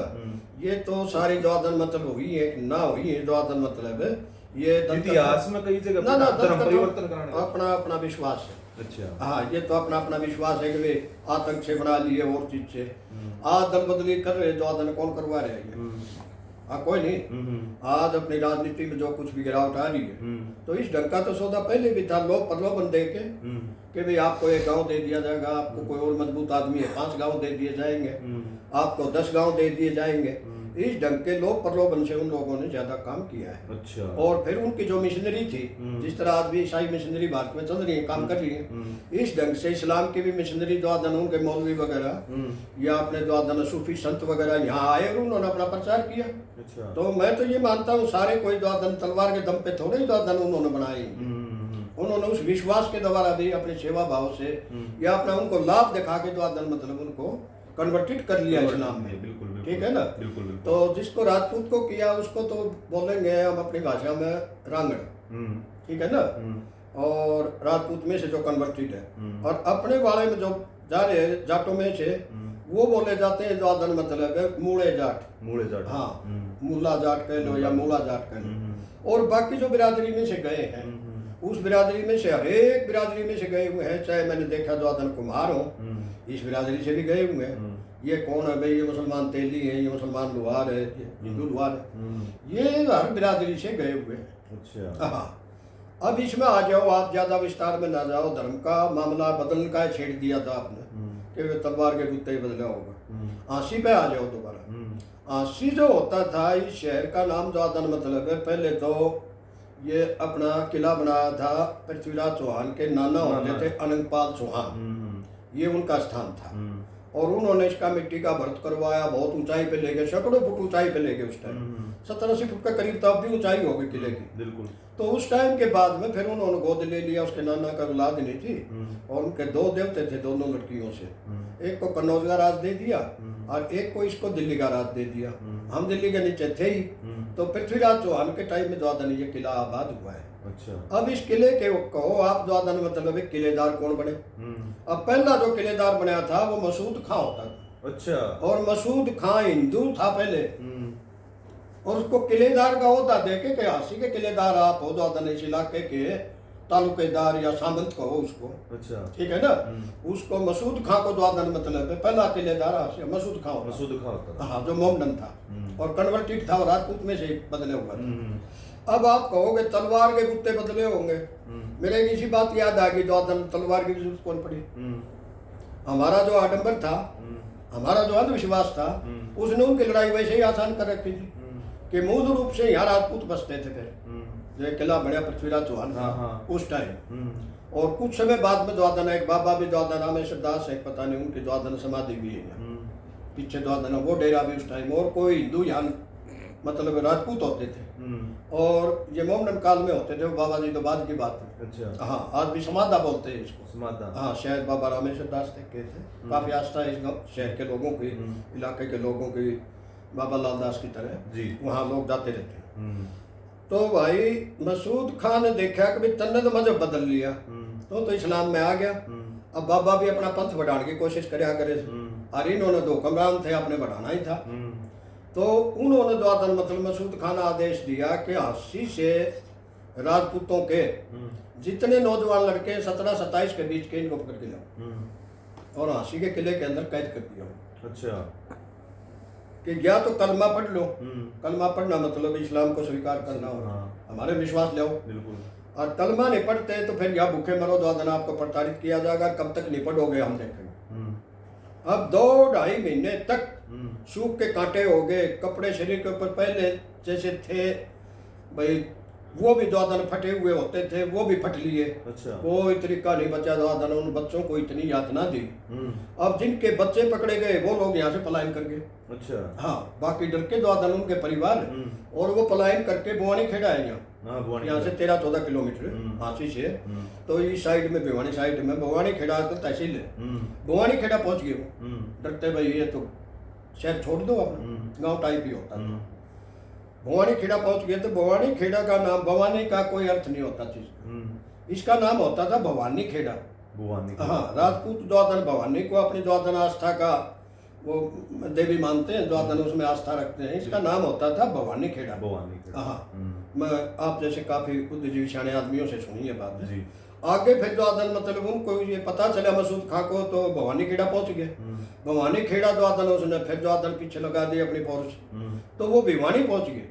ये तो सारी द्वादन मतलब हुई है ना, हुई है द्वादन मतलब है ये
इतिहास में कई जगह
ना
धर्म परिवर्तन कराने
अपना अपना विश्वास है।
अच्छा।
हाँ, ये तो अपना अपना विश्वास है कि वे आतंक से बना लिए और चीज से आज दल बदली कर रहे, द्वादन कौन करवा रहे हैं? हाँ, कोई नहीं। आज अपनी राजनीति में जो कुछ भी गिरावट आ रही है, तो इस ढंग का तो सौदा पहले भी था, लोग प्रलोभन दे के कि भाई आपको एक गांव दे दिया जाएगा, आपको कोई और मजबूत आदमी है 5 गांव दे दिए जाएंगे, आपको 10 गांव दे दिए जाएंगे। इस ढंग के लोग प्रलोभन से उन लोगों ने ज्यादा काम किया है। अच्छा। और फिर उनकी जो मिशनरी थी, जिस तरह आज भी ईसाई मिशनरी भारत में चल रही है, काम कर रही है, इस ढंग से इस्लाम की भी मिशनरी द्वादन उनके मौलवी वगैरह या अपने द्वादन सूफी संत वगैरह यहाँ आए और उन्होंने अपना प्रचार किया। अच्छा। तो मैं तो ये मानता हूँ सारे कोई द्वादन तलवार के दम पे थोड़े ही द्वादन उन्होंने बनाए, उन्होंने उस विश्वास के द्वारा भी अपने सेवा भाव से या अपना उनको लाभ दिखा के द्वादन मतलब उनको कन्वर्टेड कर लिया इस्लाम में। बिल्कुल, ठीक है ना? बिल्कुल। तो जिसको राजपूत को किया उसको तो बोलेंगे हम अपनी भाषा में रांगड़, ठीक है ना? और राजपूत में से जो कन्वर्टेड है, और अपने वाले में जो जा रहे जाटों में से वो बोले जाते हैं द्वादन मतलब है मूड़े जाट। मूड़े जाट, हाँ, मूला जाट कह लो या मूला जाट कह लो। और बाकी जो बिरादरी में से गए हैं, उस बिरादरी में से हर एक बिरादरी में से गए हुए हैं, चाहे मैंने देखा द्वादन कुम्हार हो, इस बिरादरी से भी गए हुए हैं। ये कौन है भाई? ये मुसलमान तेली है, ये मुसलमान लुहार है, ये हिंदू लुहार है, ये हर बिरादरी से गए हुए हैं। अच्छा। हाँ, अब इसमें आ जाओ, आप ज्यादा विस्तार में ना जाओ, धर्म का मामला बदलने का छेड़ दिया था आपने कि तलवार के गुत्ते ही बदला होगा। आंसी पे आ जाओ दोबारा। आंसी जो होता था, इस शहर का नाम द्वादन मतलब है, पहले तो ये अपना किला बनाया था पृथ्वीराज चौहान के नाना होते थे अनंगपाल चौहान, ये उनका स्थान था, और उन्होंने इसका मिट्टी का भर्त करवाया, बहुत ऊंचाई पे ले गए, सैकड़ों फुट ऊंचाई पे ले गए उस टाइम, 70-80 फुट के करीब तब भी ऊंचाई हो गई किले की। बिल्कुल। तो उस टाइम के बाद में फिर उन्होंने गोद ले लिया, उसके नाना का औलाद नहीं थी, और उनके 2 देवते थे दोनों लड़कियों से, एक को कन्नौज का राज दे दिया और एक को इसको दिल्ली का राज दे दिया। हम दिल्ली के नीचे थे ही, तो पृथ्वीराज चौहान के टाइम में द्वादन ये किला आबाद हुआ है। अच्छा। अब इस किले के कहो आप द्वादन मतलब किलेदार कौन बने? अब पहला जो किलेदार बनाया था वो मसूद खां होता था। अच्छा। और मसूद खां हिंदू था पहले, और उसको किलेदार का होता देखे कि हासी के किलेदार आप हो, द्वादन इस इलाके के तालुकेदार या सामंत कहो उसको। अच्छा। ठीक है ना? उसको मसूद खां को द्वादन मतलब है, पहला किलेदार मसूद खां होता। मसूद खां होता, हाँ, जो मोमडन था और कन्वर्टेड था और राजपूत में से बदले हुआ था। अब आप कहोगे तलवार के गुत्ते बदले होंगे, मेरे इसी बात याद आ गई, द्वादन तलवार की जरूरत कौन पड़ी? हमारा जो आडंबर था, हमारा जो अंधविश्वास था, उसने उनकी लड़ाई वैसे ही आसान कर रखी थी कि मूल रूप से यहाँ राजपूत बसते थे। फिर जो किला बढ़िया पृथ्वीराज चौहान था उस टाइम, और कुछ समय बाद में द्वादन एक बाबा भी द्वादन रामेश्वर दास है, पता नहीं उनकी द्वादन समाधि भी है पीछे द्वादन, वो डेरा भी उस टाइम, और कोई हिंदू यहाँ मतलब राजपूत होते थे, और ये मोहम्मदन काल में होते थे। वो बाबा जी तो बाद की बात है।
अच्छा।
हाँ, आज भी समाधा बोलते हैं इसको।
समाधा।
हाँ, शायद बाबा रामेश्वर दास के थे। काफी आस्था है इस गाँव शहर के लोगों की, इलाके के लोगों की, बाबा लाल दास की तरह
जी।
वहाँ लोग जाते रहते हैं। तो भाई मसूद खान ने देखा कि भाई तन्ने तो मजहब बदल लिया, तो इस्लाम में आ गया। अब बाबा भी अपना पंथ बढ़ाने की कोशिश करया करे, और इन्होंने दो हुक्मरान थे, अपने बढ़ाना ही था। तो उन्होंने जो आदन मतलब मसूद खान आदेश दिया कि हांसी से राजपूतों के जितने नौजवान लड़के 17-27 के बीच के, इनको पकड़ के लाओ और हांसी के किले के अंदर कैद कर दिया।
अच्छा।
कि या तो कलमा पढ़ लो, कलमा पढ़ना मतलब इस्लाम को स्वीकार करना हो, हमारे विश्वास ले आओ।
बिल्कुल।
और कलमा नहीं पढ़ते तो फिर या भूखे मरो, दादन आपको प्रताड़ित किया जाएगा, कब तक नहीं पढ़ोगे हम देखेंगे। अब 2-2.5 महीने तक सूख के कांटे हो गए, कपड़े शरीर के ऊपर पहले जैसे थे भाई वो भी दादन फटे हुए होते थे, वो भी फट लिए।
अच्छा।
कोई तरीका नहीं बचा, दादन उन बच्चों को इतनी यातना दी। अब जिनके बच्चे पकड़े गए वो लोग यहाँ से पलायन कर गए।
अच्छा।
हाँ, बाकी डर के दादन उनके परिवार, और वो पलायन करके भवानी खेड़ा है यहाँ से 13-14 किलोमीटर हांसी से। तो इस साइड में भिवानी साइड में भवानी खेड़ा तो तहसील है, भवानी खेड़ा पहुंच गए वो। डरते भाई ये तो शहर छोड़ दो, अपना गांव टाइप ही होता था। भवानी खेड़ा पहुंच गए तो भवानी खेड़ा का नाम, भवानी का कोई अर्थ नहीं होता चीज, इसका नाम होता था भवानी खेड़ा।
भवानी।
हाँ, राजपूत द्वादन भवानी को अपनी द्वादन आस्था का वो देवी मानते हैं, द्वादन उसमें आस्था रखते हैं। इसका नाम होता था भवानी खेड़ा।
भवानी खेड़ा।
हाँ, मैं आप जैसे काफी बुद्धिजीवी शाने आदमियों से सुनी है बात
जी।
आगे फिर द्वादन मतलब उनको ये पता चला मसूद खां को, तो भवानी खेड़ा पहुंच गए। भवानी खेड़ा द्वादन उसने फिर द्वादन पीछे लगा दी अपनी फौज, तो वो भिवानी पहुंच गए।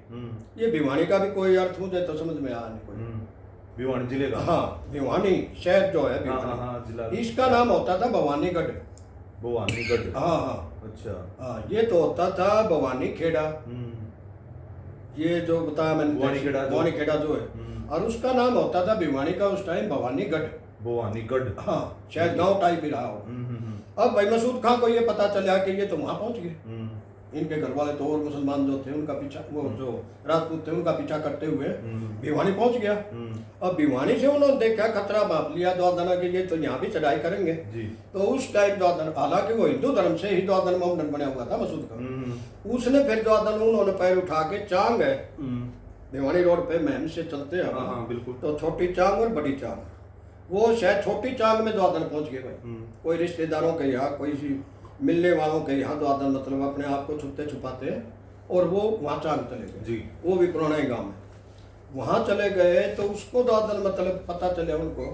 ये भिवानी का भी कोई अर्थ मुझे तो समझ में आया नहीं कोई।
भिवानी जिले का।
हाँ, भिवानी शहर जो है भिवानी, इसका नाम होता था भवानीगढ़।
भवानीगढ़।
हाँ हाँ।
अच्छा।
हाँ, ये तो होता था भवानी खेड़ा। ये जो बताया मैंने भवानी खेड़ा जो है, और उसका नाम होता था भिवानी का उस टाइम भवानीगढ़।
भवानीगढ़।
हाँ, शायद गांव टाइप ही रहा हो। अब भाई मसूद खां को ये पता चला कि ये तो वहां पहुंच गए। इनके घर वाले तो और मुसलमान जो थे उनका पीछा, वो जो राजपूत थे उनका पीछा करते हुए भिवानी पहुंच गया। अब भिवानी से उन्होंने देखा, खतरा भाप लिया द्वादना कि ये तो यहाँ भी चढ़ाई करेंगे
जी।
तो उस टाइम द्वादन, हालांकि वो हिंदू धर्म से ही द्वादन मोहम्मदन बना हुआ था मसूद खां, उसने फिर द्वादन उन्होंने पैर उठा के चांग है भिवानी रोड पे महम से चलते हैं।
हाँ, बिल्कुल।
तो छोटी चांग और बड़ी चांग, वो शायद छोटी चांग में द्वादन पहुंच गए भाई। कोई रिश्तेदारों के यहाँ, कोई सी मिलने वालों के यहाँ द्वादन मतलब अपने आप को छुपते छुपाते, और वो वहाँ चांग चले गए। वो भी पुराना ही गाँव है, वहाँ चले गए। तो उसको द्वादन मतलब पता चले उनको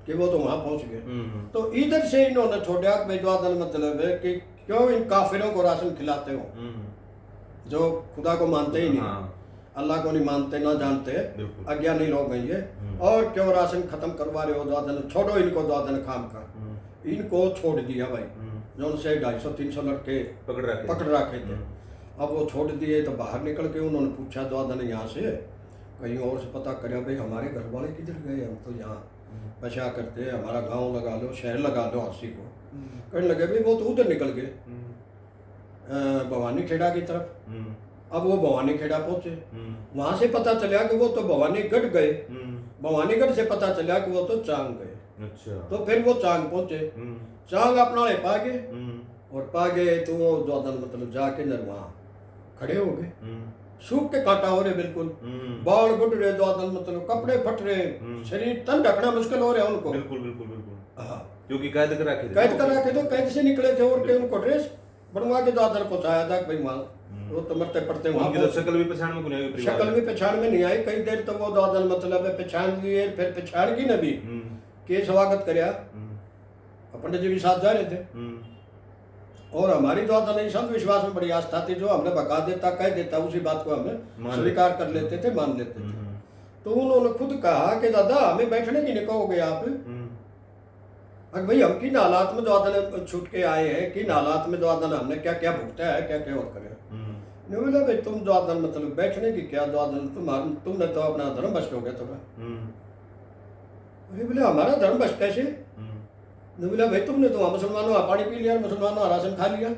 कि वो तो वहाँ पहुँच गए। तो इधर से इन्होंने छोड़ा कि द्वादन मतलब है कि क्यों इन काफिरों को राशन खिलाते हो, जो खुदा को मानते ही नहीं, अल्लाह को नहीं मानते, ना जानते, अज्ञानी लोग हैं ये, और क्यों राशन खत्म करवा रहे हो द्वादन, छोड़ो इनको द्वादन खाम का। इनको छोड़ दिया भाई, जो उनसे 250-300 लड़के पकड़ रखे थे। अब वो छोड़ दिए तो बाहर निकल के उन्होंने पूछा द्वादन यहाँ से कहीं और से पता करा, भाई हमारे घर वाले किधर गए, हम तो यहाँ बचा करते हैं, हमारा गांव लगा लो, शहर लगा लो हांसी को। कहने लगे भाई वो तो उधर निकल गए भवानी खेड़ा की तरफ। अब वो भवानी खेड़ा पहुंचे, वहां से पता चला कि वो तो भवानीगढ़ गए, भवानीगढ़ से पता चला कि वो तो चांग गए।
अच्छा।
तो फिर वो चांग पहुंचे, चांग अपना पा गए, और पा गए तो वो द्वादन मतलब जाके नर वहाँ खड़े हो गए, सूख के कांटा हो रहे बिल्कुल, बाल गुड रहे द्वादन मतलब कपड़े फट रहे, शरीर तन ढकना मुश्किल हो रहा है उनको।
बिल्कुल बिल्कुल बिल्कुल।
हाँ,
क्योंकि कैद कर रखे
तो कैद से निकले थे, और के उनको ड्रेस बनवा के द्वादन पहुंचाया था भाई वहाँ। वो तो मरते पड़ते वहाँ,
तो शक्ल भी पहचान में नहीं आई,
शक्ल भी पहचान में नहीं आई। कई देर तो वो द्वादन मतलब पहचान लिए, फिर पहचान की नबी के स्वागत करया, पंडित जी भी साथ जा रहे थे। और हमारी द्वादन नहीं संत विश्वास में बड़ी आस्था थी, जो हमने बका देता कह देता उसी बात को हमें स्वीकार कर लेते थे, मान लेते थे। तो उन्होंने खुद कहा कि दादा हमें बैठने की नहीं कहोगे आप, अरे भाई हम किन हालात में द्वादन छूट के आए हैं, किन हालात में द्वादन हमने क्या क्या भुगता है, क्या क्या और करे। नहीं बोला भाई तुम द्वादन मतलब बैठने की क्या द्वादन, तुमने तो अपना धर्म भ्रष्ट हो गया थोड़ा। अरे बोले हमारा धर्म भ्रष्ट कैसे? नहीं बोला भाई तुमने तो मुसलमानों का पानी पी लिया, मुसलमानों का राशन खा लिया।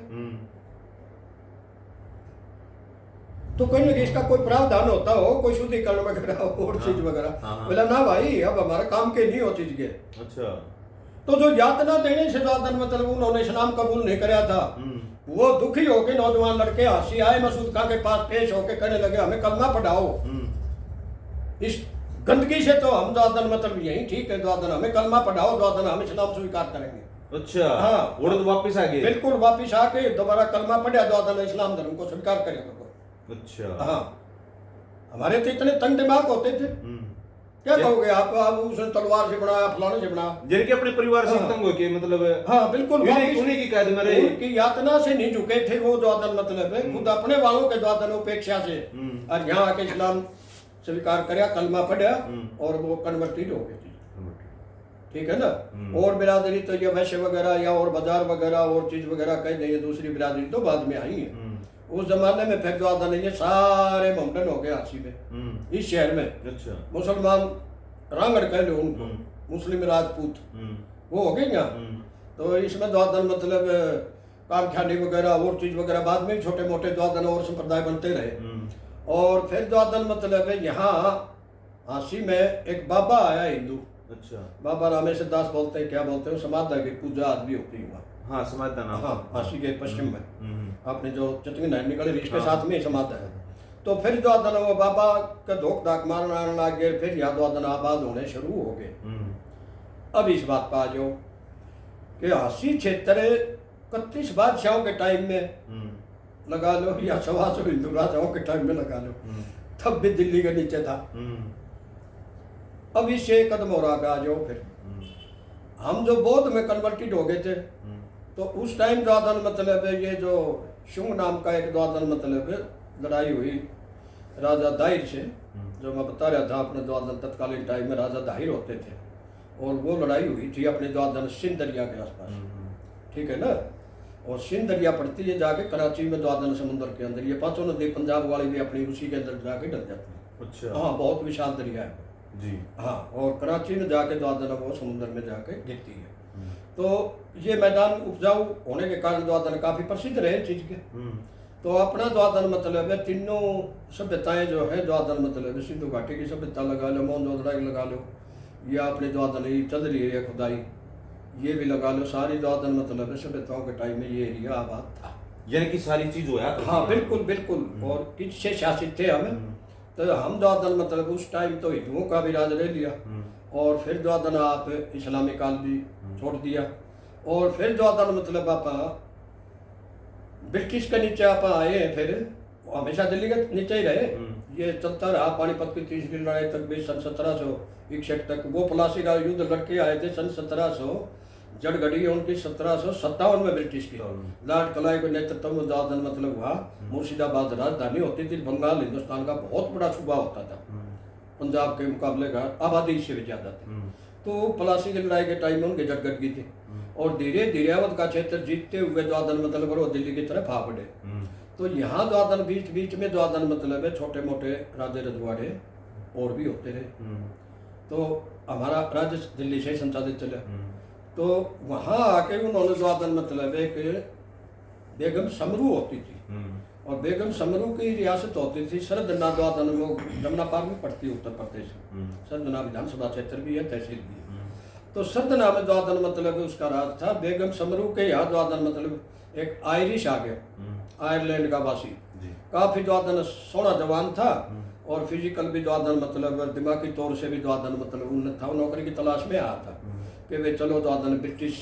तो कहने लगे इसका कोई प्रावधान होता हो, कोई शुद्धिकरण वगैरह और चीज वगैरह। बोला ना भाई, अब हमारे काम के नहीं हो चीज के।
अच्छा।
तो जो यातना देने से ज्यादा मतलब उन्होंने इस्लाम कबूल नहीं कराया था, वो दुखी होके नौजवान लड़के हासी आए मसूद खां के पास पेश होके कहने लगे हमें कलमा पढ़ाओ, इस गंदगी से तो हम ज्यादा मतलब यही ठीक है, ज्यादा हमें कलमा पढ़ाओ, ज्यादा हम इस्लाम स्वीकार करेंगे।
अच्छा।
हाँ,
वो तो वापस आ गए।
बिल्कुल वापिस आके दोबारा कलमा पढ़ा, ज्यादा इस्लाम धर्म को स्वीकार करेगा।
अच्छा।
हाँ, हमारे तो इतने तंग दिमाग होते थे, क्या कहोगे आप उसने तलवार से बनाया, फलाने से बनाया,
जिनके अपने परिवार से तंग हो के मतलब।
हाँ बिल्कुल,
उन्हीं की कैद में रहे,
उनकी यातना से नहीं झुके थे वो ज्यादा मतलब है, खुद अपने वालों के ज्यादा उपेक्षा से और यहाँ आके इस्लाम स्वीकार कराया, कलमा पढ़ा और वो कन्वर्टेड हो गए थे। ठीक है ना। और बिरादरी तो ये वैश्य वगैरह या और बाजार वगैरह और चीज वगैरह कह देंगे, दूसरी बिरादरी तो बाद में आई है। उस जमाने में फिर ज्यादा नहीं है, सारे मोमडन हो गए हासी में इस शहर में।
अच्छा।
मुसलमान रांगड़ कह लो उनको, मुस्लिम राजपूत वो हो गए यहाँ। तो इसमें ज्यादा मतलब कारखाने वगैरह और चीज वगैरह बाद में छोटे मोटे ज्यादा और संप्रदाय बनते रहे। और फिर ज्यादा मतलब यहाँ हासी में एक बाबा आया हिंदू।
अच्छा।
बाबा रामेश्वर दास बोलते हैं, क्या बोलते हैं, समाधा की पूजा आज भी होती है।
हाँ, समाधा नाम।
हाँ, हासी के पश्चिम में आपने जो चतंगी नहर निकले इसके साथ में ही समाधा है। तो फिर जो आदन वो बाबा का धोख धाक मारना लग गए, फिर यहाँ दो आदन आबाद होने शुरू हो गए। अब इस बात पर आ जाओ कि हासी क्षेत्र 31 बादशाहों के टाइम में लगा लो या 125 हिंदू राजाओं के टाइम में लगा लो, तब भी दिल्ली के नीचे था। अब इससे कदम और आगे आ जाओ, फिर हम जो बौद्ध में कन्वर्टेड हो गए थे, तो उस टाइम द्वादन मतलब ये जो शुंग नाम का एक द्वादन मतलब लड़ाई हुई राजा दाहिर से, जो मैं बता रहा था अपने द्वादन तत्कालीन टाइम में राजा दाहिर होते थे, और वो लड़ाई हुई थी अपने द्वादन सिंध दरिया के आसपास। ठीक है ना। और सिंध दरिया पड़ती है जाके कराची में द्वादन समुद्र के अंदर, ये पांचों नदी पंजाब वाली भी अपनी उसी के अंदर जाके डल जाती है।
अच्छा।
हाँ, बहुत विशाल दरिया है
जी।
हाँ, और कराची में जाके द्वादन वो समुद्र में जाके गिरती है। तो ये मैदान उपजाऊ होने के कारण द्वादन काफी प्रसिद्ध रहे चीज के। तो अपना द्वादन मतलब है तीनों सभ्यताएं जो है द्वादन मतलब सिंधु घाटी की सभ्यता लगा लो, मोहनजोदड़ो लगा लो, या अपने द्वादन ही चल रही है खुदाई, ये भी लगा लो, सारी द्वादन मतलब सभ्यताओं के टाइम में ये एरिया आबाद था,
यानी कि सारी चीज हुआ।
हाँ बिल्कुल बिल्कुल। और किससे शासित थे हमें, तो हम द्वादन मतलब उस टाइम तो हिंदुओं का भी राज ले लिया, और फिर द्वादन आप इस्लामी काल भी छोड़ दिया, और फिर द्वादन मतलब आप ब्रिटिश के नीचे आप आए हैं, फिर हमेशा दिल्ली के नीचे ही रहे। ये चलता रहा पानीपत की तीसरी लड़ाई तक भी, सन 1761 तक। वो प्लासी का युद्ध लड़के आए थे सन 1700, जड़ घड़ी उनकी 1757 में ब्रिटिश की। लॉर्ड क्लाइव के नेतृत्व में द्वादन मतलब हुआ। मुर्शिदाबाद राजधानी होती थी। बंगाल हिंदुस्तान का बहुत बड़ा सूबा होता था, पंजाब के मुकाबले का आबादी इससे भी ज्यादा थी। तो प्लासी की लड़ाई के टाइम में उनके जड़ घट गई थी, और धीरे धीरे अवध का क्षेत्र जीतते हुए द्वादन मतलब वो दिल्ली की तरफ आ पड़े। तो यहाँ द्वादन बीच बीच में द्वादन मतलब है छोटे मोटे राजे रजवाड़े और भी होते रहे। तो हमारा राज्य दिल्ली से संचालित चला। तो वहाँ आके उन्होंने द्वादन मतलब एक बेगम समरू होती थी, और बेगम समरू की रियासत होती थी सरदना द्वादन, वो जमुना पार में पड़ती है उत्तर प्रदेश में। सरदना विधानसभा क्षेत्र भी है, तहसील भी है। तो सरदना में द्वादन मतलब उसका राज था। बेगम समरू के यहाँ द्वादन मतलब एक आयरिश आ गया, आयरलैंड का वासी, काफी द्वादन सोना जवान था, और फिजिकल भी द्वादन मतलब दिमागी तौर से भी द्वादन मतलब उन्नत था। नौकरी की तलाश में आया था कि वे चलो द्वादन ब्रिटिश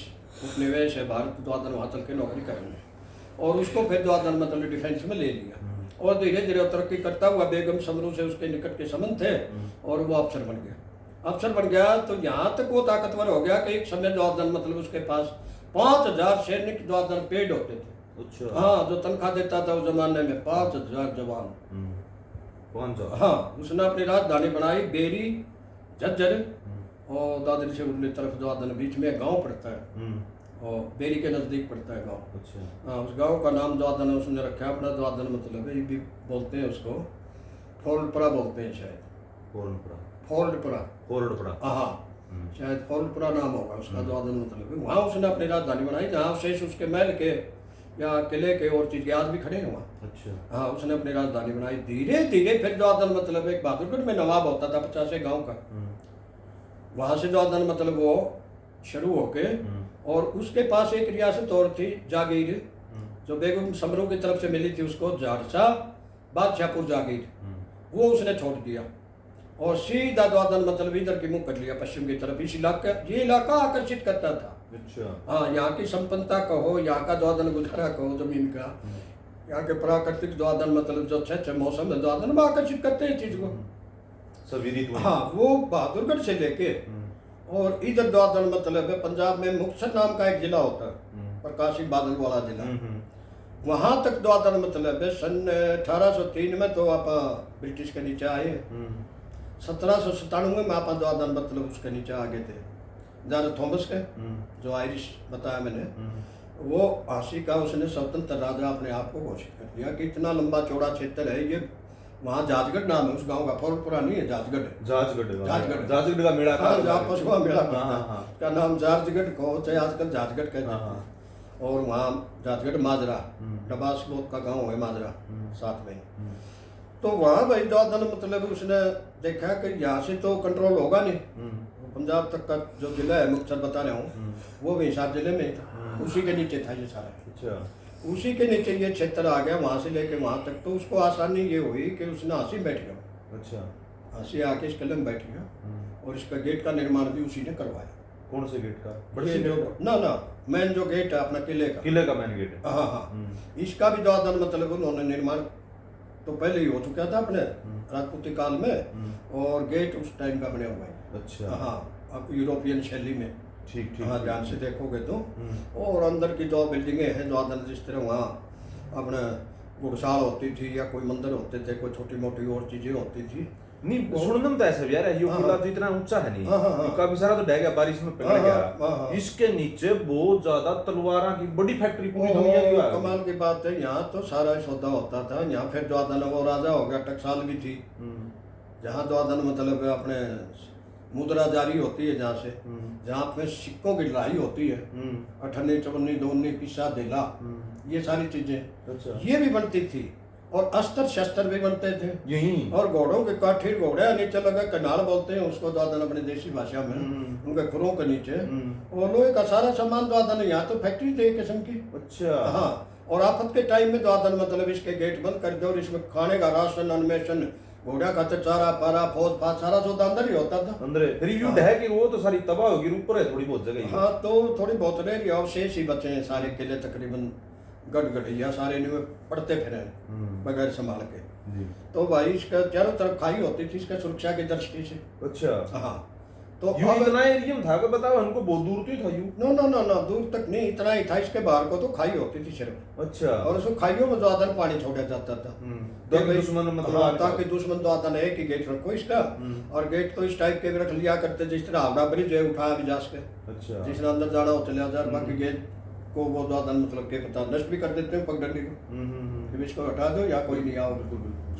उपनिवेश है भारत, द्वादन वहाँ चल के नौकरी करेंगे, और उसको फिर द्वादन मतलब डिफेंस में ले लिया। और धीरे धीरे तरक्की करता हुआ बेगम समरू से उसके निकट के संबंध थे, और वो अफसर बन गया। अफसर बन गया तो यहाँ तक वो ताकतवर हो गया कि एक समय द्वादन मतलब उसके पास 5000 सैनिक द्वादन पेड होते थे।
अच्छा।
हाँ, जो तनख्वाह देता था उस जमाने में 5000 जवान। हाँ, उसने अपनी राजधानी बनाई बेरी, झज्जर, और दादरी से उड़ने तरफ द्वादन बीच में गांव पड़ता है, और बेरी के नजदीक पड़ता है गांव। अच्छा। हाँ, उस गांव का नाम द्वादन उसने रखा अपना। द्वादन मतलब ये भी बोलते हैं उसको फोल्डपुरा बोलते हैं शायद, फोल्डपुरा। हाँ, शायद फोल्डपुरा नाम होगा उसका। द्वादन मतलब वहाँ उसने अपनी राजधानी बनाई, जहाँ शेष उसके महल के या किले के और चीज के आज भी खड़े हैं वहाँ।
अच्छा।
हाँ, उसने अपनी राजधानी बनाई। धीरे धीरे फिर द्वादन मतलब एक बहादुरगढ़ में नवाब होता था 50 गांव का, वहां से द्वादन मतलब वो शुरू होके, और उसके पास एक रियासत और थी जागीर, जो बेगम समरू की तरफ से मिली थी उसको, जारसा बादशाहपुर जागीर, वो उसने छोड़ दिया और सीधा द्वादन मतलब इधर की मुंह कर लिया पश्चिम की तरफ। इस इलाका, ये इलाका आकर्षित करता था।
अच्छा।
हाँ, यहाँ की संपन्नता कहो, यहाँ का द्वादन गुजारा कहो जमीन का, यहाँ के प्राकृतिक द्वादन मतलब जो अच्छे मौसम है द्वादन वो आकर्षित करते हैं चीज को
सभी ऋतु।
हाँ, वो बहादुरगढ़ से लेके और इधर द्वादन मतलब है पंजाब में मुक्तसर नाम का एक जिला होता है, प्रकाशी बादल वाला जिला, वहां तक द्वादन मतलब है। सन 1803 में तो आप ब्रिटिश के नीचे आए, 1797 में आप द्वादन मतलब उसके नीचे आ गए थे। जॉर्ज थॉमस के जो आयरिश बताया मैंने, वो आशी का उसने स्वतंत्र राजा अपने आप को घोषित कर दिया कि इतना लंबा चौड़ा क्षेत्र है ये। वहाँ जाजगढ़ नाम है उस गांव का, फौरपुरा नहीं है, जाजगढ़ है।
जाजगढ़ का मेला का,
जहाँ पशुआ मेला का नाम जाजगढ़ को, चाहे आजकल जाजगढ़ कहते हैं। और वहाँ जाजगढ़ माजरा, डबास बोध का गांव है माजरा साथ में। तो वहाँ भाई द्वादन मतलब उसने देखा कि यहाँ से तो कंट्रोल होगा नहीं, पंजाब तक का जो जिला है मुक्तसर बता रहा हूँ, वो भी हिसार जिले में था, उसी के नीचे था ये सारा।
अच्छा।
उसी के नीचे ये क्षेत्र आ गया, वहाँ से लेके वहाँ तक। तो उसको आसानी ये हुई कि उसने हांसी बैठ गया।
अच्छा।
हांसी आके इस किले में बैठ गया और इसका गेट का निर्माण भी उसी ने करवाया।
कौन से गेट का?
ना मेन जो गेट है अपना किले का
मेन गेट है।
हाँ हाँ, इसका भी द्वादन मतलब उन्होंने निर्माण तो पहले ही हो चुका था अपने राजपूती काल में, और गेट उस टाइम का बने हुआ है।
अच्छा।
हाँ, अब यूरोपियन शैली में।
ठीक।
हाँ, ध्यान से देखोगे तो। और अंदर की जो बिल्डिंगें हैं द्वादन, जिस तरह वहाँ अपने घुड़साल होती थी या कोई मंदिर होते थे, कोई छोटी मोटी और चीजें होती थी।
नहीं सुनने में तो ऐसा भी यार है, ये किला तो इतना ऊंचा है नहीं, काफी सारा तो ढह गया, बारिश में पिघल गया। इसके नीचे बहुत ज्यादा तलवारों की बड़ी फैक्ट्री पूरी दुनिया की है।
कमाल की बात है, यहाँ तो सारा सौदा होता था। यहाँ फिर द्वादन वो राजा हो गया, टकसाल भी थी, जहाँ द्वादन मतलब अपने मुद्रा जारी होती है, जहाँ से जहाँ पे सिक्कों की लड़ाई होती है, 58 54 दूनी पिसा देला, ये सारी चीजें।
अच्छा।
ये भी बनती थी और अस्त्र शस्त्र भी बनते थे
यही।
और घोड़ों के काठी, घोड़े नीचे लगा कनाल बोलते हैं उसको द्वादन अपने देसी भाषा में, उनके खुरों के नीचे, और लोहे का सारा सामान द्वादन। यहाँ तो फैक्ट्री थी एक किस्म की।
अच्छा।
हाँ, और आफत के टाइम में द्वादन मतलब इसके गेट बंद कर दो और इसमें खाने का राशन, अन्वेषण, घोड़ा खाते चारा पारा फौज फाज सारा सौदा अंदर ही होता था।
अंदर रिव्यू है कि वो तो सारी तबाह होगी, ऊपर है थोड़ी बहुत जगह।
हाँ, तो थोड़ी बहुत रह गई, अवशेष ही बचे हैं। सारे किले तकरीबन गढ़गढ़िया सारे नहीं पड़ते फिरे बगैर संभाल के। तो भाई इसका चारों तरफ खाई होती थी इसका सुरक्षा की दृष्टि से।
अच्छा।
हाँ, तो
यूं इतना एरिया में था कि बताओ हमको बहुत दूर तो ही था यूं।
नो दूर तक नहीं, इतना ही था। इसके बाहर को तो खाई होती थी सिर्फ।
अच्छा।
और उसको खाइयों में द्वादन पानी छोड़ा जाता था
दुश्मन मतलब,
ताकि दुश्मन द्वादन है कि गेट रखो इसका, और गेट तो इस टाइप के रख लिया करते जिस तरह हावड़ा ब्रिज है, उठाया भी जा सके।
अच्छा।
जिसने अंदर जाना हो चले जा, बाकी गेट को वो द्वादन मतलब के पता नष्ट भी कर देते हैं पगडंडी को, इसको हटा दो या कोई नहीं आओ,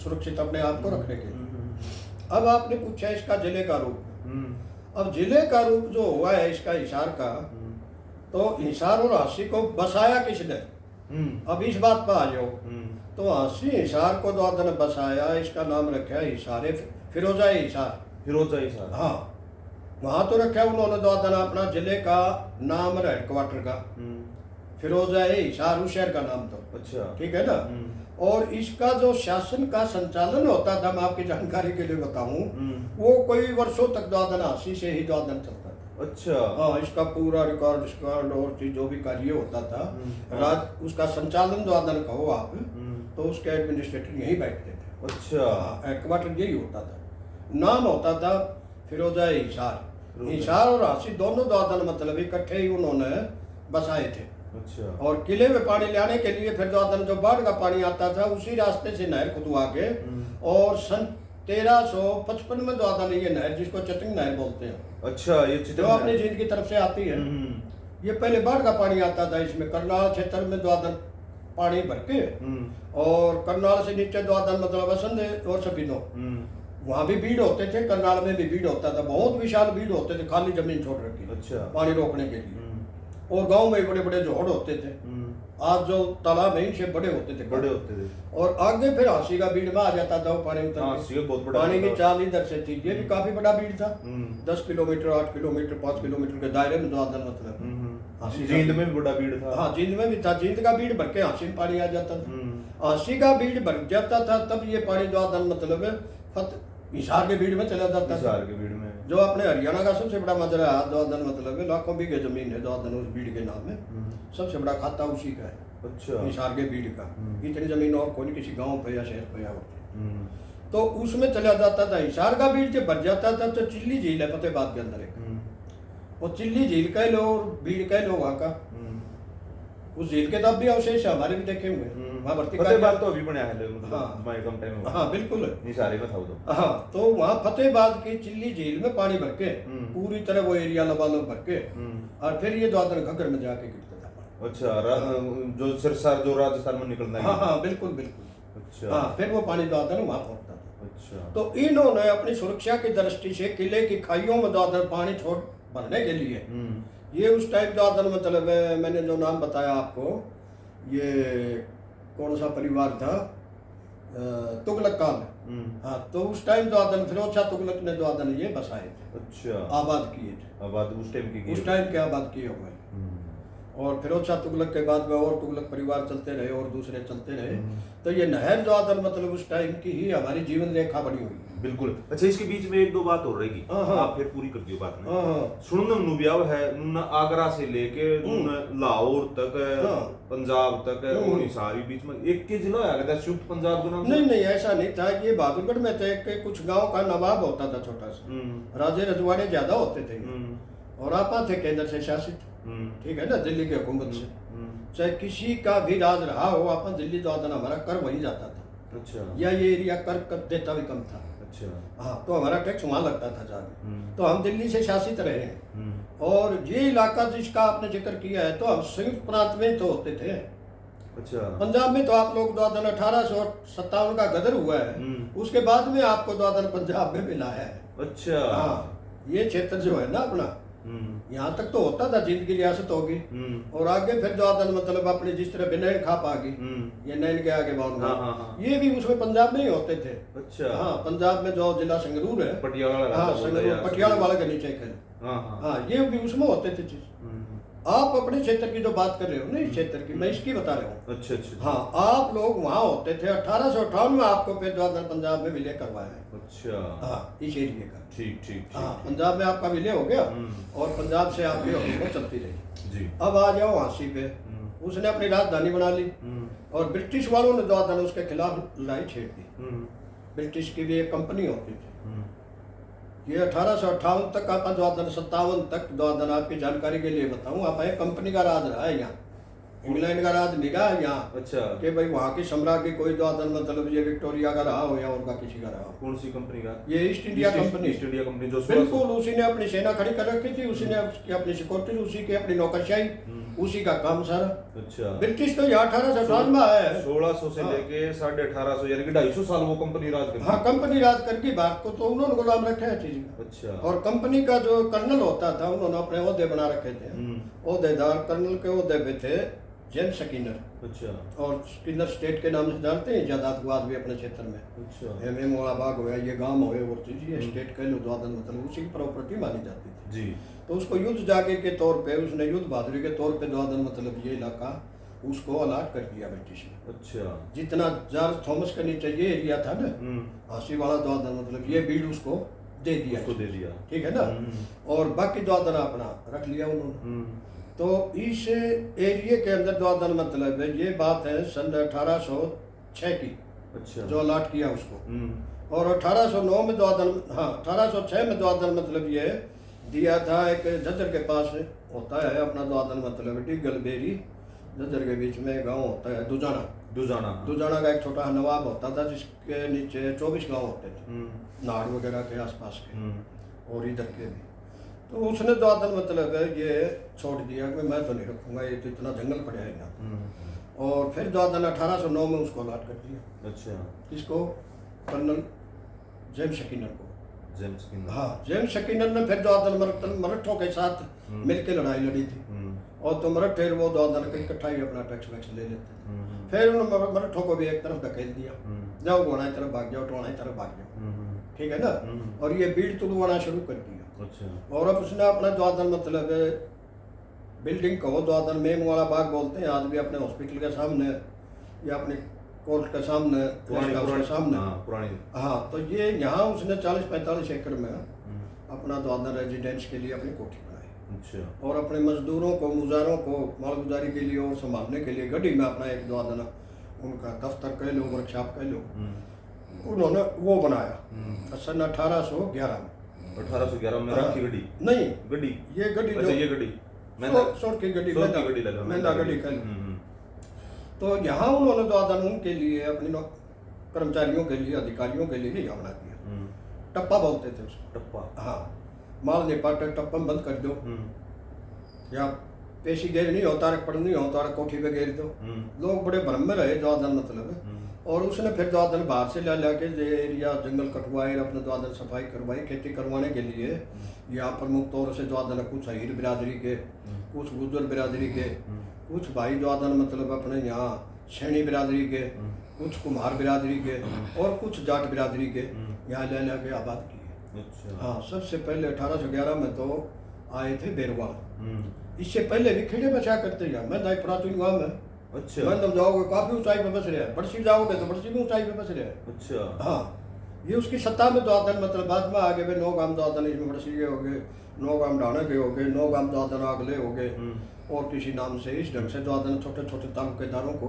सुरक्षित अपने आप को रखने के लिए। अब आपने पूछा इसका जिले का रूप। अब जिले का रूप जो हुआ है इसका हिसार का, तो हिसार और हांसी को बसाया किसने? अब इस बात पर आ जाओ, तो हांसी हिसार को द्वादन बसाया, इसका नाम रखा हिसारे फिरोजाई हिसार। हाँ, वहां तो रखा उन्होंने द्वादन अपना जिले का नाम हेडक्वार्टर का, फिरोजाई हिसार उस शहर का नाम। तो
अच्छा,
ठीक है ना। और इसका जो शासन का संचालन होता था, मैं आपकी जानकारी के लिए बताऊं, वो कोई वर्षों तक द्वादन हांसी से ही द्वादन चलता था।
अच्छा।
हाँ, इसका पूरा रिकॉर्ड और चीज जो भी कार्य होता था, राज उसका संचालन द्वादन कहो आप, तो उसके एडमिनिस्ट्रेटर यही बैठते थे।
अच्छा।
हेडक्वार्टर यही होता था, नाम होता था फिरोजाई हिसार और हांसी दोनों द्वादन मतलब इकट्ठे ही उन्होंने बसाए थे।
अच्छा।
और किले में पानी लाने के लिए फिर द्वादन जो बाढ़ का पानी आता था उसी रास्ते से नहर खुदवा के, और सन 1355 में द्वादन ये नहर, जिसको चटिंग नहर बोलते हैं।
अच्छा, ये
जो अपनी झील की तरफ से आती है, ये पहले बाढ़ का पानी आता था इसमें। करनाल क्षेत्र में द्वादन पानी भर के, और करनाल से नीचे द्वादन मतलब असंध और सपीनो, वहाँ भी भीड़ होते थे, करनाल में भी भीड़ होता था, बहुत विशाल भीड़ होते थे, खाली जमीन छोड़ रखी।
अच्छा।
पानी रोकने के लिए। और गांव में बड़े बड़े जोड़ होते थे, आज जो तालाब है इनसे बड़े होते थे,
बड़े होते थे।
और आगे फिर हांसी का बीड़ में आ जाता था वो पानी उतर
हांसी का बहुत बड़ा
पानी की
था।
चाल इधर से थी, ये भी काफी बड़ा बीड़ था। 10
हम्म।
किलोमीटर 8 किलोमीटर 5 किलोमीटर के दायरे में द्वादन मतलब हांसी का
जींद
बीड़।
में भी बड़ा भीड़ था।
हाँ जींद में भी था, जींद का बीड़ भर के हांसी में पानी आ जाता था।
हम्म।
हांसी का बीड़ भर जाता था तब ये पानी द्वादन मतलब हिसार के बीड़ में चला जाता था,
हिसार के भीड़ में।
जो अपने हरियाणा का सबसे बड़ा मजरा है द्वादन मतलब लाखों बीघे जमीन है द्वादन उस बीड़ के नाम में, सबसे बड़ा खाता उसी का है,
अच्छा।
हिसार के बीड़ का।
हम्म।
इतनी जमीन और कोई नहीं किसी गांव पे या शहर पे या होती,
हम्म।
तो उसमें चला जाता था। हिसार का बीड़ जब भर जाता था तो चिल्ली झील है फतेहाबाद के अंदर एक, वो चिल्ली झील कह लो और बीड़ कह लो वहाँ का, उस झील के तब भी अवशेष हमारे भी देखे हुए हैं। वहाँ भर्ती
फतेहाबाद तो अभी बना है, मतलब
हाँ।
हमारे कम टाइम में।
हाँ बिल्कुल,
निसारे में था वो तो।
हाँ तो वहाँ फतेहाबाद की चिल्ली झील में पानी भर के पूरी तरह वो एरिया लबालब भर के और फिर ये द्वादन घग्गर में जाके गिरता था पानी।
अच्छा, जो सिरसार जो राजस्थान में निकलना है।
हाँ हाँ बिल्कुल बिल्कुल।
अच्छा।
हाँ फिर वो पानी द्वादन वहाँ पहुँचता था।
अच्छा।
तो इन्होंने अपनी सुरक्षा की दृष्टि से किले की खाइयों में द्वादन पानी छोड़ भरने के लिए ये उस टाइप द्वादन मतलब मैंने जो नाम बताया आपको, ये कौन सा परिवार था, तुगलक काल। हाँ तो उस टाइम द्वादन फिरोज शाह तुगलक ने द्वादन ये बसाए थे,
अच्छा।
आबाद किए थे,
आबाद उस टाइम की
उस टाइम के आबाद किए हुए। और फिरोज शाह तुगलक के बाद में और तुगलक परिवार चलते रहे और दूसरे चलते रहे, तो ये नहर द्वादन मतलब उस टाइम की ही हमारी जीवन रेखा बनी हुई है।
बिल्कुल। अच्छा, इसके बीच में एक दो बात और रहेगी,
हाँ।
आप फिर पूरी कर दियो बात में। सुननम नुब्याव है नुन आगरा से लेके नुन लाहौर तक
हाँ।
पंजाब तक और सारी बीच में एक के जिला आ गया था संयुक्त पंजाब के नाम से।
नहीं नहीं ऐसा नहीं था, ये बहादुरगढ़ में थे कि कुछ गांव का नवाब होता था छोटा सा, राजे रजवाड़े ज्यादा होते थे और आपा थे केंद्र से शासित, ठीक है ना, दिल्ली की हुकूमत से। चाहे किसी का भी राज रहा हो, आपा दिल्ली द्वादन हमारा कर वही जाता था।
अच्छा।
या ये एरिया कर देता भी कम था।
अच्छा।
हाँ तो हमारा टैक्स वहाँ लगता था ज्यादा, तो हम दिल्ली से शासित रहे हैं। और ये इलाका जिसका आपने जिक्र किया है तो हम संयुक्त प्रांत में तो होते थे।
अच्छा।
पंजाब में तो आप लोग द्वादन 1857 का गदर हुआ है, उसके बाद में आपको द्वादन पंजाब में मिला है।
अच्छा।
हाँ ये क्षेत्र जो है ना अपना, यहाँ तक तो होता था जींद की रियासत होगी और आगे फिर द्वादन मतलब अपने जिस तरह बिनैन खाप आ गई, ये नैन के आगे बाउंड,
हाँ।
ये भी उसमें पंजाब में ही होते थे।
अच्छा।
हाँ पंजाब में जो जिला संगरूर है,
पटियाला।
हाँ संगरूर पटियाला वाला के नीचे खेल, हाँ ये भी उसमें होते थे चीज। आप अपने क्षेत्र की जो बात कर रहे हो ना, इस क्षेत्र की मैं इसकी बता रहा हूँ।
अच्छा अच्छा।
हाँ आप लोग वहाँ होते थे, 1858 में आपको फिर द्वादन पंजाब में विलय करवाया है।
अच्छा।
हाँ इस एरिया का,
ठीक ठीक।
हाँ पंजाब में आपका विलय हो गया और पंजाब से आपकी हुकूमत चलती रही
जी।
अब आ जाओ हांसी पे, उसने अपनी राजधानी बना ली और ब्रिटिश वालों ने द्वादन उसके खिलाफ लड़ाई छेड़ दी। ब्रिटिश की भी एक कंपनी होती थी, ये 1858 तक आपका द्वादन 57 तक द्वादन आपकी जानकारी के लिए बताऊं, आप एक कंपनी का राज रहा है यहाँ, इंग्लैंड का राज नहीं रहा यहाँ।
अच्छा।
कि भाई वहाँ की सम्राज्ञी कोई द्वादन मतलब ये विक्टोरिया का रहा हो या उनका किसी का रहा हो।
कौन सी कंपनी का?
ये east India company.
East India company जो
बिल्कुल उसी ने अपनी सेना खड़ी कर रखी थी, उसी ने उसकी अपनी सिक्योरिटी, उसी की अपनी नौकरशाही, उसी का काम सारा।
अच्छा।
ब्रिटिश तो यहाँ 1858 में आया है,
1600 से लेके 1850 यानी कि 250 साल वो कंपनी राज करती।
हाँ कंपनी राज करके भारत को तो उन्होंने गुलाम रखा है चीज का।
अच्छा।
और कंपनी का जो कर्नल होता था उन्होंने अपने ओहदे बना रखे थे, ओहदेदार कर्नल के ओहदे पे थे जेम्स स्किनर।
अच्छा।
और स्किनर स्टेट के नाम से जानते हैं जायदादवाद भी अपने क्षेत्र में।
अच्छा।
एम वाला बाग हो गया, ये गांव हो गया, वो चीज ये स्टेट कह लो द्वादन मतलब उसी की प्रॉपर्टी मानी जाती थी
जी।
तो उसको युद्ध जाके के तौर पे, उसने युद्ध बहादुरी के तौर पे द्वादन मतलब ये इलाका उसको अलाट कर दिया ब्रिटिश ने।
अच्छा।
जितना जॉर्ज थॉमस के नीचे ये एरिया था ना हांसी वाला द्वादन मतलब ये बीड उसको दे दिया,
उसको दे दिया,
ठीक है ना। और बाकी द्वादन अपना रख लिया उन्होंने। तो इस एरिया के अंदर द्वादन मतलब है, ये बात है सन 1806 की।
अच्छा।
जो अलाट किया उसको। और 1809 में द्वादन, हाँ 1806 में द्वादन मतलब ये दिया था एक झज्जर के पास होता है अपना द्वादन मतलब डिगल बेरी, झज्जर के बीच में गांव होता है दुजाना।
दुजाना।
दुजाना का एक छोटा नवाब होता था जिसके नीचे 24 गांव होते थे, नाड़ वगैरह के आसपास के और इधर के भी। तो उसने द्वादन मतलब ये छोड़ दिया कि मैं तो नहीं रखूंगा, ये तो इतना जंगल पड़ा है यहाँ। और फिर द्वादन 1809 में उसको अलाट कर दिया।
अच्छा।
किसको? कर्नल जेम्स स्किनर को।
James Skinner.
हाँ, जेम्स स्किनर ने फिर जो मराठों के साथ मिलकर लड़ाई लड़ी थी, और तो मराठे वो जो इकट्ठा ही अपना टैक्स वैक्स ले लेते थे। फिर उन्होंने मराठों को भी एक तरफ धकेल दिया, जाओ गोना तरफ भाग जाओ, टोना तरफ भाग जाओ, ठीक है ना। और ये बीड़ तुड़वाना शुरू कर दिया।
अच्छा।
और अब उसने अपना जो मतलब बिल्डिंग को जो मेम वाला बाग बोलते हैं आज भी, अपने हॉस्पिटल के सामने या अपने कोर्ट के सामने, के सामने,
पुरानी।
हाँ, तो ये यहाँ उसने 40-45 एकड़ में अपना जो रेजिडेंस के लिए अपनी कोठी बनाई।
अच्छा।
और अपने मजदूरों को, मुजारों को मालगुजारी के लिए और संभालने के लिए गड्डी में अपना एक जो उनका दफ्तर कह लो, वर्कशॉप कह लो, उन्होंने वो बनाया सन 1811 में।
1811 में राखी गड्डी?
नहीं,
गड्डी,
ये गड्डी
अच्छा, ये गड्डी
शोट की गड्डी, महंगा गड्डी कह लो। तो यहाँ उन्होंने जो उनके लिए, अपने कर्मचारियों के लिए, अधिकारियों के लिए ही बना दिया। टप्पा बोलते थे उसको।
टप्पा?
हाँ, माल नहीं पाटे टप्पा बंद कर दो, या पेशी गेर नहीं होता, पड़ नहीं होता, कोठी पे गेर दो। लोग बड़े भ्रम में रहे जो मतलब। और उसने फिर जो बाहर से ला के एरिया जंगल कटवाए, अपने जो सफाई करवाई, खेती करवाने के लिए यहाँ प्रमुख तौर से जो कुछ हीर बिरादरी के, कुछ गुजर बिरादरी के, कुछ भाई जो मतलब अपने यहाँ सैनी बिरादरी के, कुछ कुम्हार बिरादरी के, और कुछ जाट बिरादरी के यहाँ ले के आबाद किए।
अच्छा।
हाँ, सबसे पहले 1811 में तो आए थे बेरवाल। इससे पहले भी खेड़े बचा करते हैं। मैं प्राचीन गाँव में,
अच्छा,
मंदम जाओगे काफी ऊंचाई पे बस रहे हैं, बड़सी जाओगे तो बड़सी भी ऊंचाई पे बस रहे हैं।
अच्छा।
हाँ, ये उसकी सत्ता में तो मतलब बाद में आगे 9 गांव जो इसमें बड़सी के हो गए, 9 गांव ढाणे के हो गए, 9 गांव जो अगले हो गए, और किसी नाम से इस ढंग से जो छोटे छोटे तालुकेदारों को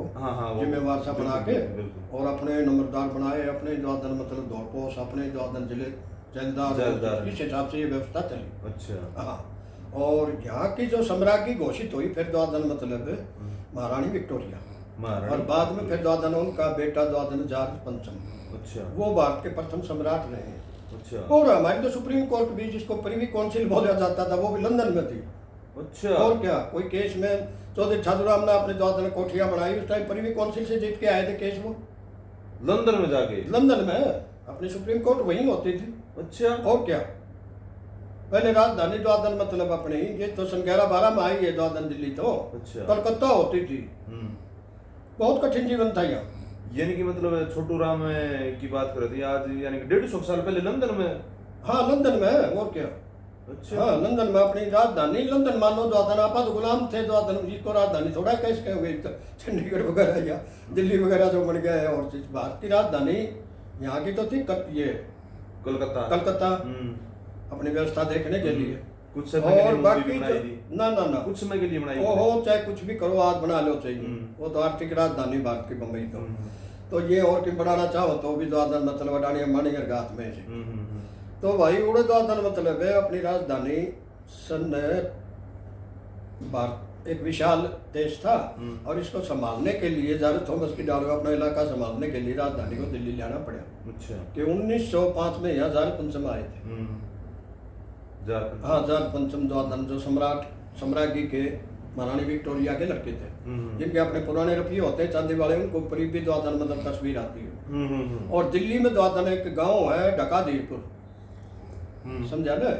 जिम्मेवार सा बना के और अपने नंबरदार बनाए, अपने जो मतलब दौड़पोश, अपने जो जिले जैलदार, इस हिसाब से ये व्यवस्था चली।
अच्छा।
हाँ, और यहाँ की जो सम्राज्ञी घोषित हुई फिर जो मतलब महारानी विक्टोरिया, और बाद में फिर जो उनका बेटा जो जॉर्ज पंचम,
अच्छा, वो
भारत के प्रथम सम्राट रहे।
अच्छा।
और हमारी तो सुप्रीम कोर्ट भी, जिसको प्रिवी काउंसिल बोला जाता था, वो भी लंदन में थी।
अच्छा।
और क्या, कोई केस में चौधरी छाजूराम ने अपने जो कोठियां बनाई, उस टाइम प्रिवी काउंसिल से जीत के आए थे केस। वो
लंदन में जाके,
लंदन में अपनी सुप्रीम कोर्ट वहीं होती थी।
अच्छा।
और क्या, पहले राजधानी जो मतलब अपनी, ये तो सन 1112 में आई है जो दिल्ली, तो
अच्छा,
कलकत्ता होती थी। बहुत कठिन जीवन था यहाँ।
यानी कि मतलब छोटू राम की बात कर रहे थे आज, यानी कि 150 साल पहले लंदन में?
हाँ, लंदन में, और क्या।
अच्छा।
हाँ, लंदन में अपनी राजधानी, लंदन मानो जो आपा तो गुलाम थे, जो जिसको राजधानी थोड़ा कैसे कहोगे, चंडीगढ़ वगैरह या दिल्ली वगैरह जो बन गया है। और चीज भारत की राजधानी यहाँ की तो थी ये कलकत्ता, अपनी व्यवस्था देखने के लिए।
कुछ समय के लिए
बाकी
बनाई थी?
ना,
कुछ समय के लिए बनाई
हो, चाहे कुछ भी करो, आज बना लो चाहिए। वो तो आर्थिक राजधानी भारत की बम्बई तो ये और कि बनाना चाहो तो भी जो मतलब अडानी अंबानी के हाथ में है। तो भाई उड़े जो मतलब है अपनी राजधानी सन भारत एक विशाल देश था, और इसको संभालने के लिए जॉर्ज थॉमस की डालो अपना इलाका संभालने के लिए राजधानी को दिल्ली लाना पड़ा।
अच्छा।
कि 1905 में यहाँ जॉर्ज पंचम आए थे। हाँ, जॉर्ज पंचम जो सम्राज्ञी के महारानी विक्टोरिया के लड़के थे, जिनके अपने पुराने रुपये होते हैं चांदी वाले, उनको करीब भी मतलब तस्वीर आती है। और दिल्ली में एक गाँव है ढका धीरपुर, समझा ना।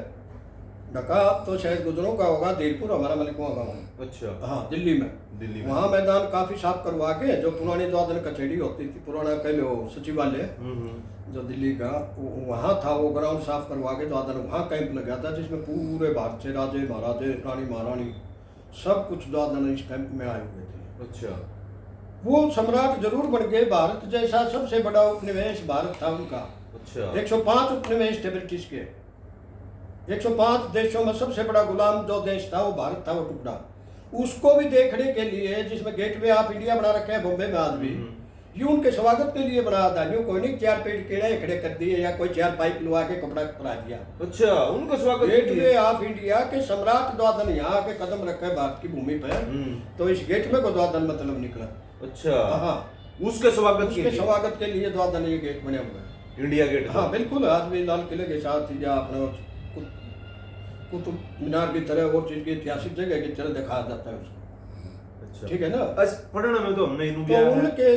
ढका तो शायद गुजरों का होगा, धीरपुर हमारा मलिकुआ गाँव है।
अच्छा।
हाँ, दिल्ली में वहाँ मैदान काफी साफ करवा के, जो पुरानी जो कचहरी होती थी, पुराना कह लो सचिवालय जो दिल्ली का, वहाँ था, वो ग्राउंड साफ करवा के जो वहाँ कैंप लगा था, जिसमें पूरे भारत से राजे महाराजे, रानी महारानी सब कुछ जो इस कैंप में आए हुए थे।
अच्छा।
वो सम्राट जरूर बन गए। भारत जैसा सबसे बड़ा उपनिवेश भारत था उनका।
अच्छा।
105 उपनिवेश थे ब्रिटिश के। 105 देशों में सबसे बड़ा गुलाम जो देश था वो भारत था, वो टुकड़ा। उसको भी देखने के लिए, जिसमें गेटवे ऑफ इंडिया बना रखे हैं बॉम्बे में आज भी, ये उनके स्वागत के लिए बना था। यूं कोई नहीं 4 पेड़ केड़े खड़े कर दिए या कोई 4 पाइप लगा के कपड़ा पड़ा दिया।
अच्छा, उनका स्वागत।
गेटवे ऑफ इंडिया के सम्राट द्वादन यहाँ के कदम रखे भारत की भूमि पर, तो इस गेट में को द्वादन मतलब निकला।
अच्छा।
हाँ,
उसके स्वागत
के लिए द्वादन ये गेट बने हुए हैं,
इंडिया गेट।
हाँ बिल्कुल, आज भी लाल किले के साथ या अपने कुतुब मीनार की तरह, वो चीज की ऐतिहासिक जगह की तरह दिखाया जाता है उसको।
अच्छा।
ठीक है ना।
बस पढ़ने में तो हमने इन्हों
तो उनके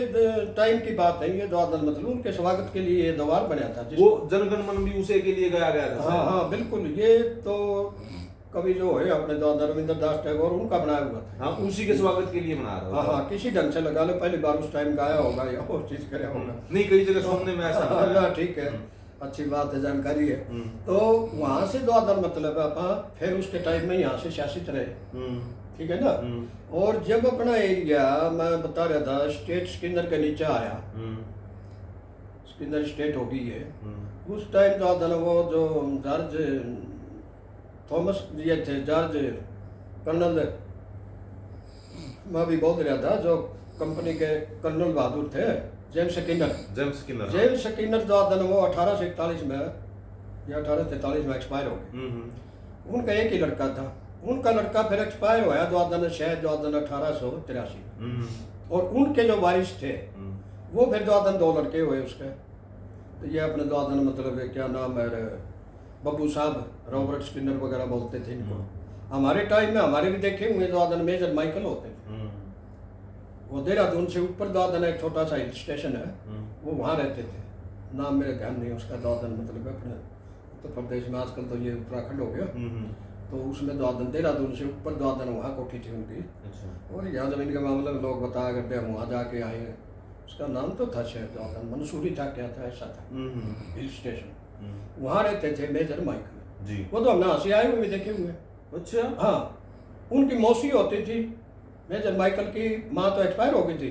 टाइम की बात है ये, जो मतलब उनके स्वागत के लिए ये द्वार बना था
वो जनगण मन भी उसे के लिए गया था।
हाँ हाँ बिल्कुल, ये तो कवि जो है अपने जो रविंद्र दास टैगोर उनका बनाया हुआ था।
हाँ, उसी के स्वागत के लिए बना रहा
हाँ हाँ, किसी ढंग से लगा लो, पहली बार उस टाइम गाया होगा या और चीज करे होगा।
नहीं, कई जगह सुनने में ऐसा
हाँ, ना ठीक है, अच्छी बात है, जानकारी है। तो वहां से जो मतलब आप फिर उसके टाइम में यहाँ से शासित रहे, ठीक है ना। और जब अपना एरिया मैं बता रहा था स्टेट स्किनर के नीचे आया, स्किनर स्टेट हो गई है, उस टाइम जो वो जो जॉर्ज थॉमस ये थे, जॉर्ज कर्नल, मैं भी बोल रहा था, जो कंपनी के कर्नल बहादुर थे, जेम्स स्किनर। जेम्स स्किनर जो वो 1841 में या 1843 में एक्सपायर हो गए। उनका एक ही लड़का था, उनका लड़का फिर एक्सपायर हुआ जो शायद 1883, और उनके जो वारिस थे वो फिर जो 2 लड़के हुए उसके। तो ये अपने जो मतलब क्या नाम है, बब्बू साहब, रॉबर्ट स्किनर वगैरह बोलते थे इनको। हमारे टाइम में हमारे भी देखे हुए जो मेजर माइकल होते थे, वो देहरादून से ऊपर जो एक छोटा सा हिल स्टेशन है, वो वहाँ रहते थे, नाम मेरे ध्यान नहीं उसका, जो मतलब अपने उत्तर प्रदेश में, आजकल तो ये उत्तराखंड हो गया, तो उसमें जो देहरादून से ऊपर जो वहाँ कोठी थी उनकी। और यहाँ जमीन के मामले में लोग बताया करते हम वहाँ जाके आए हैं, उसका नाम तो था शायद जो मंसूरी था, क्या था, ऐसा था हिल स्टेशन, वहाँ रहते थे मेजर माइकल जी। वो तो हमने हंसी आए हुए भी देखे हुए।
अच्छा।
हाँ, उनकी मौसी होती थी, मेजर माइकल की माँ तो एक्सपायर हो गई थी,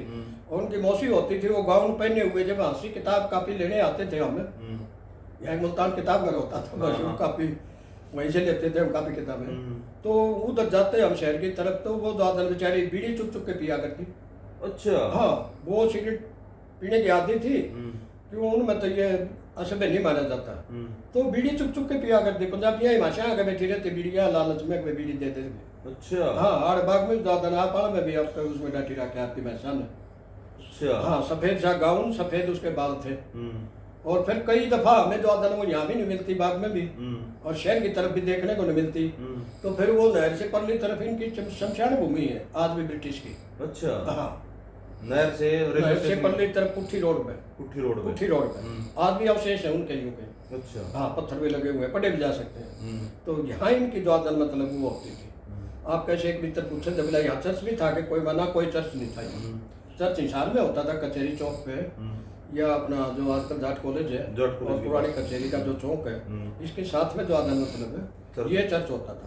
और उनकी मौसी होती थी, वो गाउन पहने हुए जब हंसी किताब कापी लेने आते थे हमें, यहाँ मुल्तान किताब घर होता था, बस वो कापी वहीं से लेते थे हम कापी किताबें। तो उधर जाते हम शहर की तरफ, तो वो दादन बेचारी बीड़ी चुप चुप के पिया करती।
अच्छा।
हाँ, वो सिगरेट पीने की आदत थी, क्यों उनमें तो ये असभ्य नहीं माना जाता, तो बीड़ी चुप चुप के पिया करते। पंजाबियाँ ही भाषा आगे बैठी रहती, बीड़िया लालच में कोई बीड़ी दे देते।
अच्छा।
हाँ, आड़ बाग में ज्यादा नापाल में भी अब तक उसमें डाटी रखे आपकी भैंसा ने।
अच्छा।
हाँ, सफेद सा गाउन, सफेद उसके बाल थे। और फिर कई दफा हमें जो वो यहाँ भी नहीं मिलती, बाग में भी, और शहर की तरफ भी देखने को नहीं मिलती। तो फिर वो नहर से परली तरफ इनकी शमशान भूमि है आज भी ब्रिटिश की।
अच्छा।
हाँ,
नहर से
परली तरफ पुट्ठी रोड पे आज भी अवशेष है उनके यूं के।
अच्छा।
हाँ, पत्थर भी लगे हुए हैं, पढ़े भी जा सकते हैं। तो यहाँ इनकी जो मतलब वो होती थी। आप कैसे एक भीतर पूछे जब यहाँ चर्च भी था कि कोई मना, कोई चर्च नहीं था। चर्च हिसार में होता था कचहरी चौक पे, या अपना जो आजकल जाट कॉलेज है और पुरानी कचहरी का जो चौक है, इसके साथ में जो मतलब है ये चर्च होता था।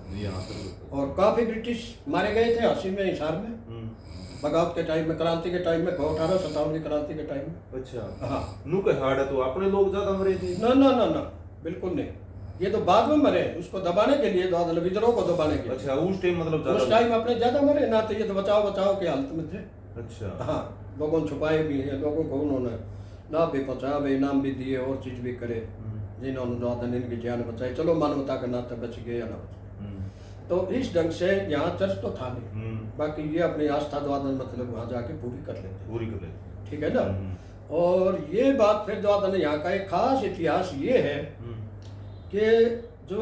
और काफी ब्रिटिश मारे गए थे हंसी में, हिसार में, बगावत के टाइम में, क्रांति के टाइम में, 1857 की क्रांति के टाइम में।
अच्छा।
हाँ,
नू के हाड़ तो अपने लोग ज्यादा मरे थे?
ना ना ना ना, बिल्कुल नहीं, ये तो बाद में मरे, उसको दबाने के लिए, विद्रोह को दबाने के लिए।
अच्छा, उस टाइम मतलब
उस टाइम अपने ज्यादा मरे ना, तो ये तो बचाओ बचाओ के हालत में थे।
अच्छा।
हाँ, लोगों ने छुपाए भी हैं, लोगों को उन्होंने लाभ भी पहुंचाया, वे इनाम भी दिए और चीज भी करे, जिन्होंने जो इनकी जान बचाई, चलो मानवता का नाते बच गए या ना बच गए। तो इस ढंग से यहाँ चर्च तो था नहीं, बाकी ये अपनी आस्था द्वारा मतलब वहाँ जाके पूरी कर लेते, ठीक है ना। और ये बात फिर जो यहाँ का एक खास इतिहास ये है कि जो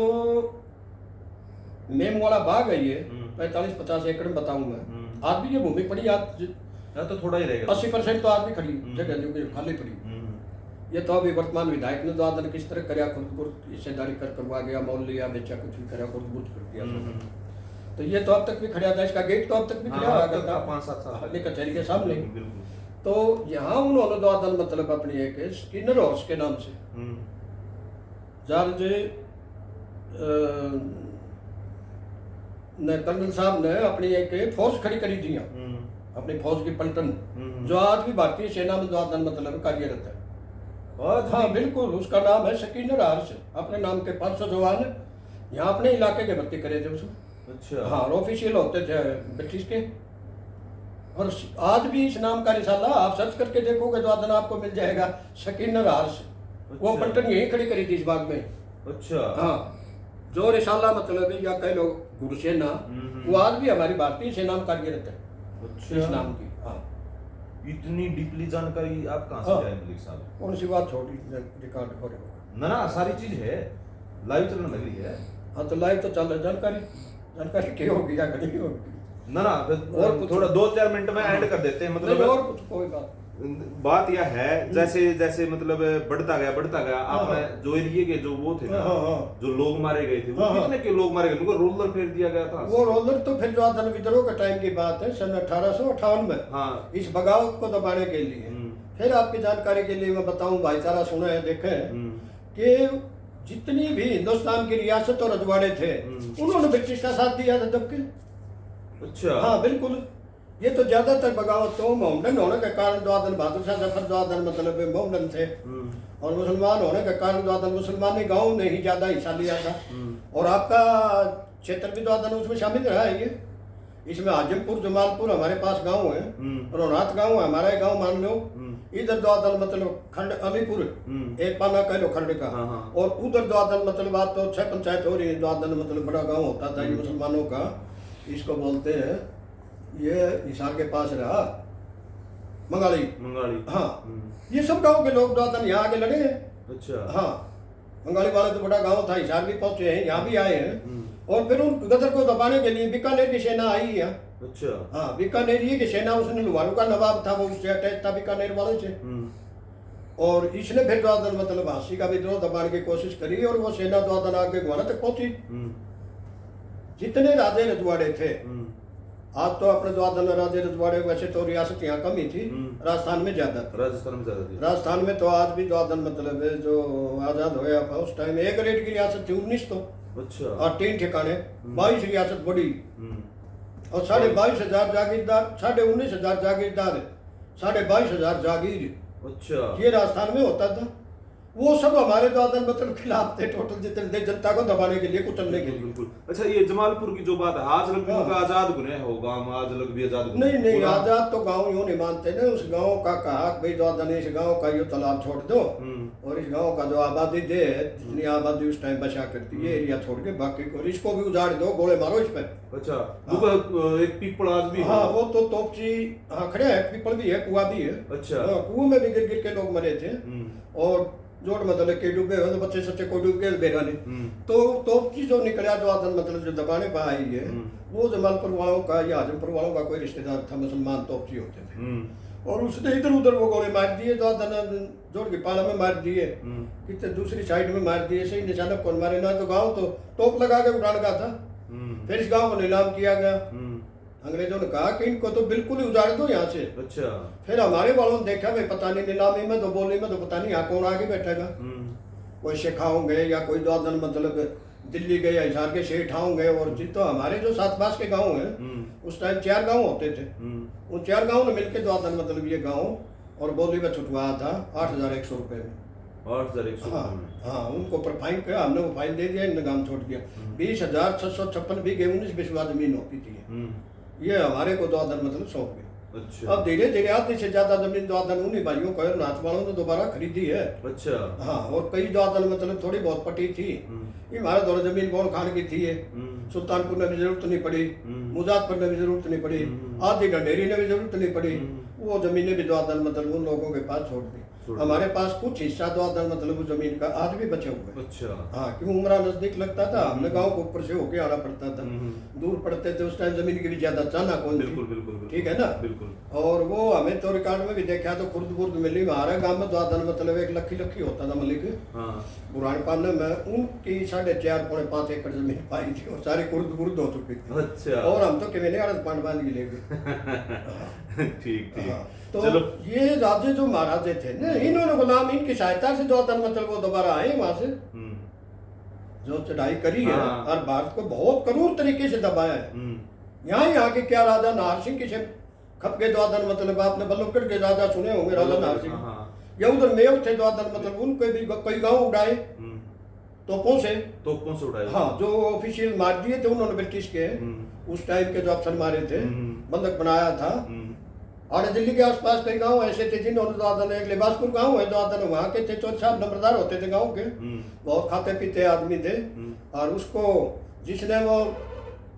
मेमवाड़ा बाग है ये 45-50 एकड़ में बताऊं मैं, आज भी ये भूमि पड़ी, आज
तो थोड़ा ही रहेगा,
80% तो आज भी खड़ी जगह जो कि खाली पड़ी। ये तो अभी वर्तमान विधायक ने जो किस तरह कराया, खुद हिस्सेदारी करवा गया, मोल लिया, बेचा, कुछ भी करा, खुद कर दिया। तो ये तो अब तक भी खड़ा था, इसका गेट तो अब तक भी खड़ा हुआ
5-7 साल
कचहरी के सामने। तो यहाँ उन्होंने जो मतलब अपनी एक स्किनर हाउस के नाम से जॉर्ज कर्नल साहब ने अपनी एक फौज खड़ी करी थी, अपनी फौज की पलटन, जो आज भी भारतीय सेना में जो मतलब कार्यरत है। हाँ बिल्कुल, उसका नाम है स्किनर हाउस। अपने नाम के 500 जवान यहाँ अपने इलाके के भर्ती करे थे उसमें। अच्छा। हाँ, ऑफिशियल होते थे ब्रिटिश के। और आज भी इस नाम का रिसाला आप सर्च करके देखोगे तो आपको मिल जाएगा, स्किनर हाउस। अच्छा। वो पलटन यही खड़ी करी थी इस बाग में। अच्छा। हाँ, जो रिसाला मतलब या कई लोग गुरुसेना, वो आज भी हमारी भारतीय सेना में कार्यरत है। अच्छा। इस नाम की। हाँ,
इतनी डीपली जानकारी आप कहाँ से जाए मलिक साहब?
कौन सी बात छोटी रिकॉर्ड हो रही
ना ना, सारी चीज है, लाइव चलने लगी है।
हाँ, तो लाइव तो चल रहा है, जानकारी क्या होगी या नहीं होगी।
ना ना
और कुछ-
थोड़ा 2-4 मिनट में ऐड कर देते हैं।
नहीं,
मतलब
और कुछ कोई बात
बात यह है, जैसे जैसे मतलब बढ़ता गया आपने जो एरिया के जो वो थे ना,
हाँ।
जो लोग मारे गए थे, वो
हाँ, हाँ।
कितने के लोग मारे गए, उनको रोलर फेर दिया गया था।
वो रोलर तो फिर जो आदन विद्रोह के टाइम की बात है, सन 1858 में,
हाँ।
इस बगावत को दबाने के लिए। फिर आपकी जानकारी के लिए मैं बताऊं, भाईचारा सुना है, देखें कि जितनी भी हिंदुस्तान की रियासत और रजवाड़े थे, उन्होंने ब्रिटिश का साथ दिया था दबके।
अच्छा।
हाँ बिल्कुल। ये तो ज्यादातर बगावत तो मोहम्मदन होने के कारण द्वादन बहादुर शाह जफर द्वादन मतलब मोहम्मदन थे, और मुसलमान होने के कारण द्वादन मुसलमानी गांव ने ही ज्यादा हिस्सा लिया था। और आपका क्षेत्र भी द्वादन उसमें शामिल रहा है। ये इसमें आजमपुर जमालपुर हमारे पास गांव है, रोनाथ गांव है हमारा गांव मान लो। इधर द्वादन मतलब खंड अलीपुर, एक पाना कह लो खंड का। और उधर द्वादन मतलब आप तो 6 पंचायत हो रही है। द्वादन मतलब बड़ा गांव होता था ये मुसलमानों का, इसको बोलते हैं। ये हिसार के पास रहा मंगाली। हाँ, ये सब गांव के लोग द्वादन यहाँ आगे लड़े हैं।
अच्छा।
हाँ, मंगाली वाला तो बड़ा गांव था, हिसार भी पहुंचे हैं, यहाँ भी आए हैं। और फिर उन गदर को दबाने के लिए बीकानेर की सेना आई है।
अच्छा।
हाँ, बीकानेर की सेना, उसने लुहारू का नवाब था, वो उससे अटैच था बीकानेर वाले से। और इसने फिर द्वादन मतलब हांसी का विद्रोह दबाने की कोशिश करी, और वो सेना द्वादन आगे ग्वाना तक पहुंची। जितने राजे रजवाड़े थे, आज तो अपने द्वादन राजे रजवाड़े, वैसे तो रियासत यहाँ कम ही थी, राजस्थान में ज्यादा थी। राजस्थान में तो आज भी द्वादन मतलब है, जो आजाद हुआ उस टाइम एक रेट की रियासत थी 19 तो।
अच्छा।
और 3 ठिकाने 22 रियासत बड़ी, और 22,500 जागीरदार, 19,500 जागीरदार, 22,500 जागीर।
अच्छा।
ये राजस्थान में होता था। वो सब हमारे द्वादन मतलब खिलाफ थे, टोटल जितने थे, जनता को दबाने के लिए, कुचलने के लिए।
बिल्कुल। अच्छा, ये जमालपुर की जो बात है, आज लग भी उनका आजाद गुने हो गांव, आज लग भी आजाद गुने।
नहीं, आजाद तो गांव यूं नहीं मानते ना। उस गांव का कहा कि भाई द्वादन इस गांव का ये तालाब छोड़ दो, और इस गांव का जो आबादी दे, जितनी आबादी उस टाइम बचा करती है, एरिया छोड़ के बाकी को इसको भी उजाड़ दो, गोले मारो इस पे।
अच्छा। एक पीपल आज भी
हाँ, वो तो तोपची, हाँ खड़े है, पीपल भी है, कुआ भी है।
अच्छा।
कुएं में भी गिर गिर के लोग मरे थे, और जोड़ मतलब के डूबे हुए तो बच्चे सच्चे को डूब गए बेगाने। तो तोपची जो निकला द्वादन मतलब जो दबाने पर आई है, वो जमालपुर वालों का या आजमपुर वालों का कोई रिश्तेदार था, मुसलमान तोपची होते थे। और उसने इधर उधर वो गोले मार दिए, द्वादन जोड़ के पाला में मार दिए, कितने दूसरी साइड में मार दिए। सही निशाना कौन मारे ना, तो गाँव तो तोप लगा के उड़ान का था। फिर इस गाँव को नीलाम किया गया। अंग्रेजों ने कहा कि इनको तो बिल्कुल ही उजाड़ दो यहाँ से।
अच्छा।
फिर हमारे वालों ने देखा भाई पता नहीं, नीलामी में तो बोली में तो पता नहीं यहाँ कौन आगे बैठेगा। कोई शेखा होंगे या कोई द्वादन मतलब दिल्ली गए या हिसार के सेठ होंगे। और तो हमारे जो सात पास के गांव हैं, उस टाइम 4 गांव होते थे, उन 4 गांव ने मिलकर द्वादन मतलब ये गांव और बोली में छुटवाया था 8,100 रुपए में।
8,100।
हाँ, उनको पर फाइन किया, हमने वो फाइन दे दिया, इन्होंने काम छोड़ दिया। 20,656 बीघे 19 बिस्वा जमीन होती थी, ये हमारे को द्वादन मतलब सौंप गए।
अच्छा।
अब धीरे धीरे आधी से ज्यादा जमीन द्वादन उन्हीं भाइयों को नाथ वालों ने दोबारा खरीदी है।
अच्छा।
हाँ, और कई द्वादन मतलब थोड़ी बहुत पटी थी। ये हमारे दौर जमीन कौन खान की थी, सुल्तानपुर में भी जरूरत नहीं पड़ी, मुजादपुर में भी जरूरत नहीं पड़ी, आधी ढंडेरी ने भी जरूरत नहीं पड़ी। वो जमीनें भी द्वादन मतलब उन लोगों के पास छोड़ दी। हमारे पास कुछ हिस्सा द्वादन मतलब उस जमीन का आज भी बचे हुए।
अच्छा।
हाँ, क्यों उमरा नजदीक लगता था, हमने गांव को ऊपर से होके आना पड़ता था, दूर पड़ते थे। उस टाइम जमीन की भी ज्यादा चाहना कौन थी।
बिल्कुल।
ठीक है ना।
बिल्कुल।
और वो हमें तो रिकॉर्ड में भी देखा तो खुर्द बुर्द मिली। हमारे गांव में द्वादन मतलब 1 लखी होता था मलिक। पुराने पाने में उनकी 4.5-5 एकड़ जमीन पाई थी, और सारी कुर्द बुर्द हो चुकी थी।
अच्छा।
और हम तो किमेने आड़त पांड बांध के ले गए।
ठीक।
तो
चलो।
ये राजे जो महाराजे थे ना, इन्होंने गुलाम इनकी सहायता से द्वादन मतलब वो दोबारा आए वहां से, जो चढ़ाई करी है, और भारत को बहुत करूर तरीके से दबाया है। यहाँ के क्या राजा नाहर सिंह के खप के द्वादन मतलब आपने बल्लभगढ़ के राजा सुने होंगे, राजा नाहर सिंह। या उधर मेव थे द्वादन मतलब, उनके भी कई गांव उड़ाए तोपों से उड़ाए। हाँ, जो ऑफिशियल मार दिए थे उन्होंने ब्रिटिश के, उस टाइम के जो अफसर मारे थे, बंधक बनाया था। और दिल्ली के आसपास कई गांव ऐसे थे जिन्होंने द्वादन, एक लिबासपुर गांव है द्वादन, वहाँ के थे चौथ साहब नंबरदार होते थे गांव के, बहुत खाते पीते आदमी थे। और उसको जिसने वो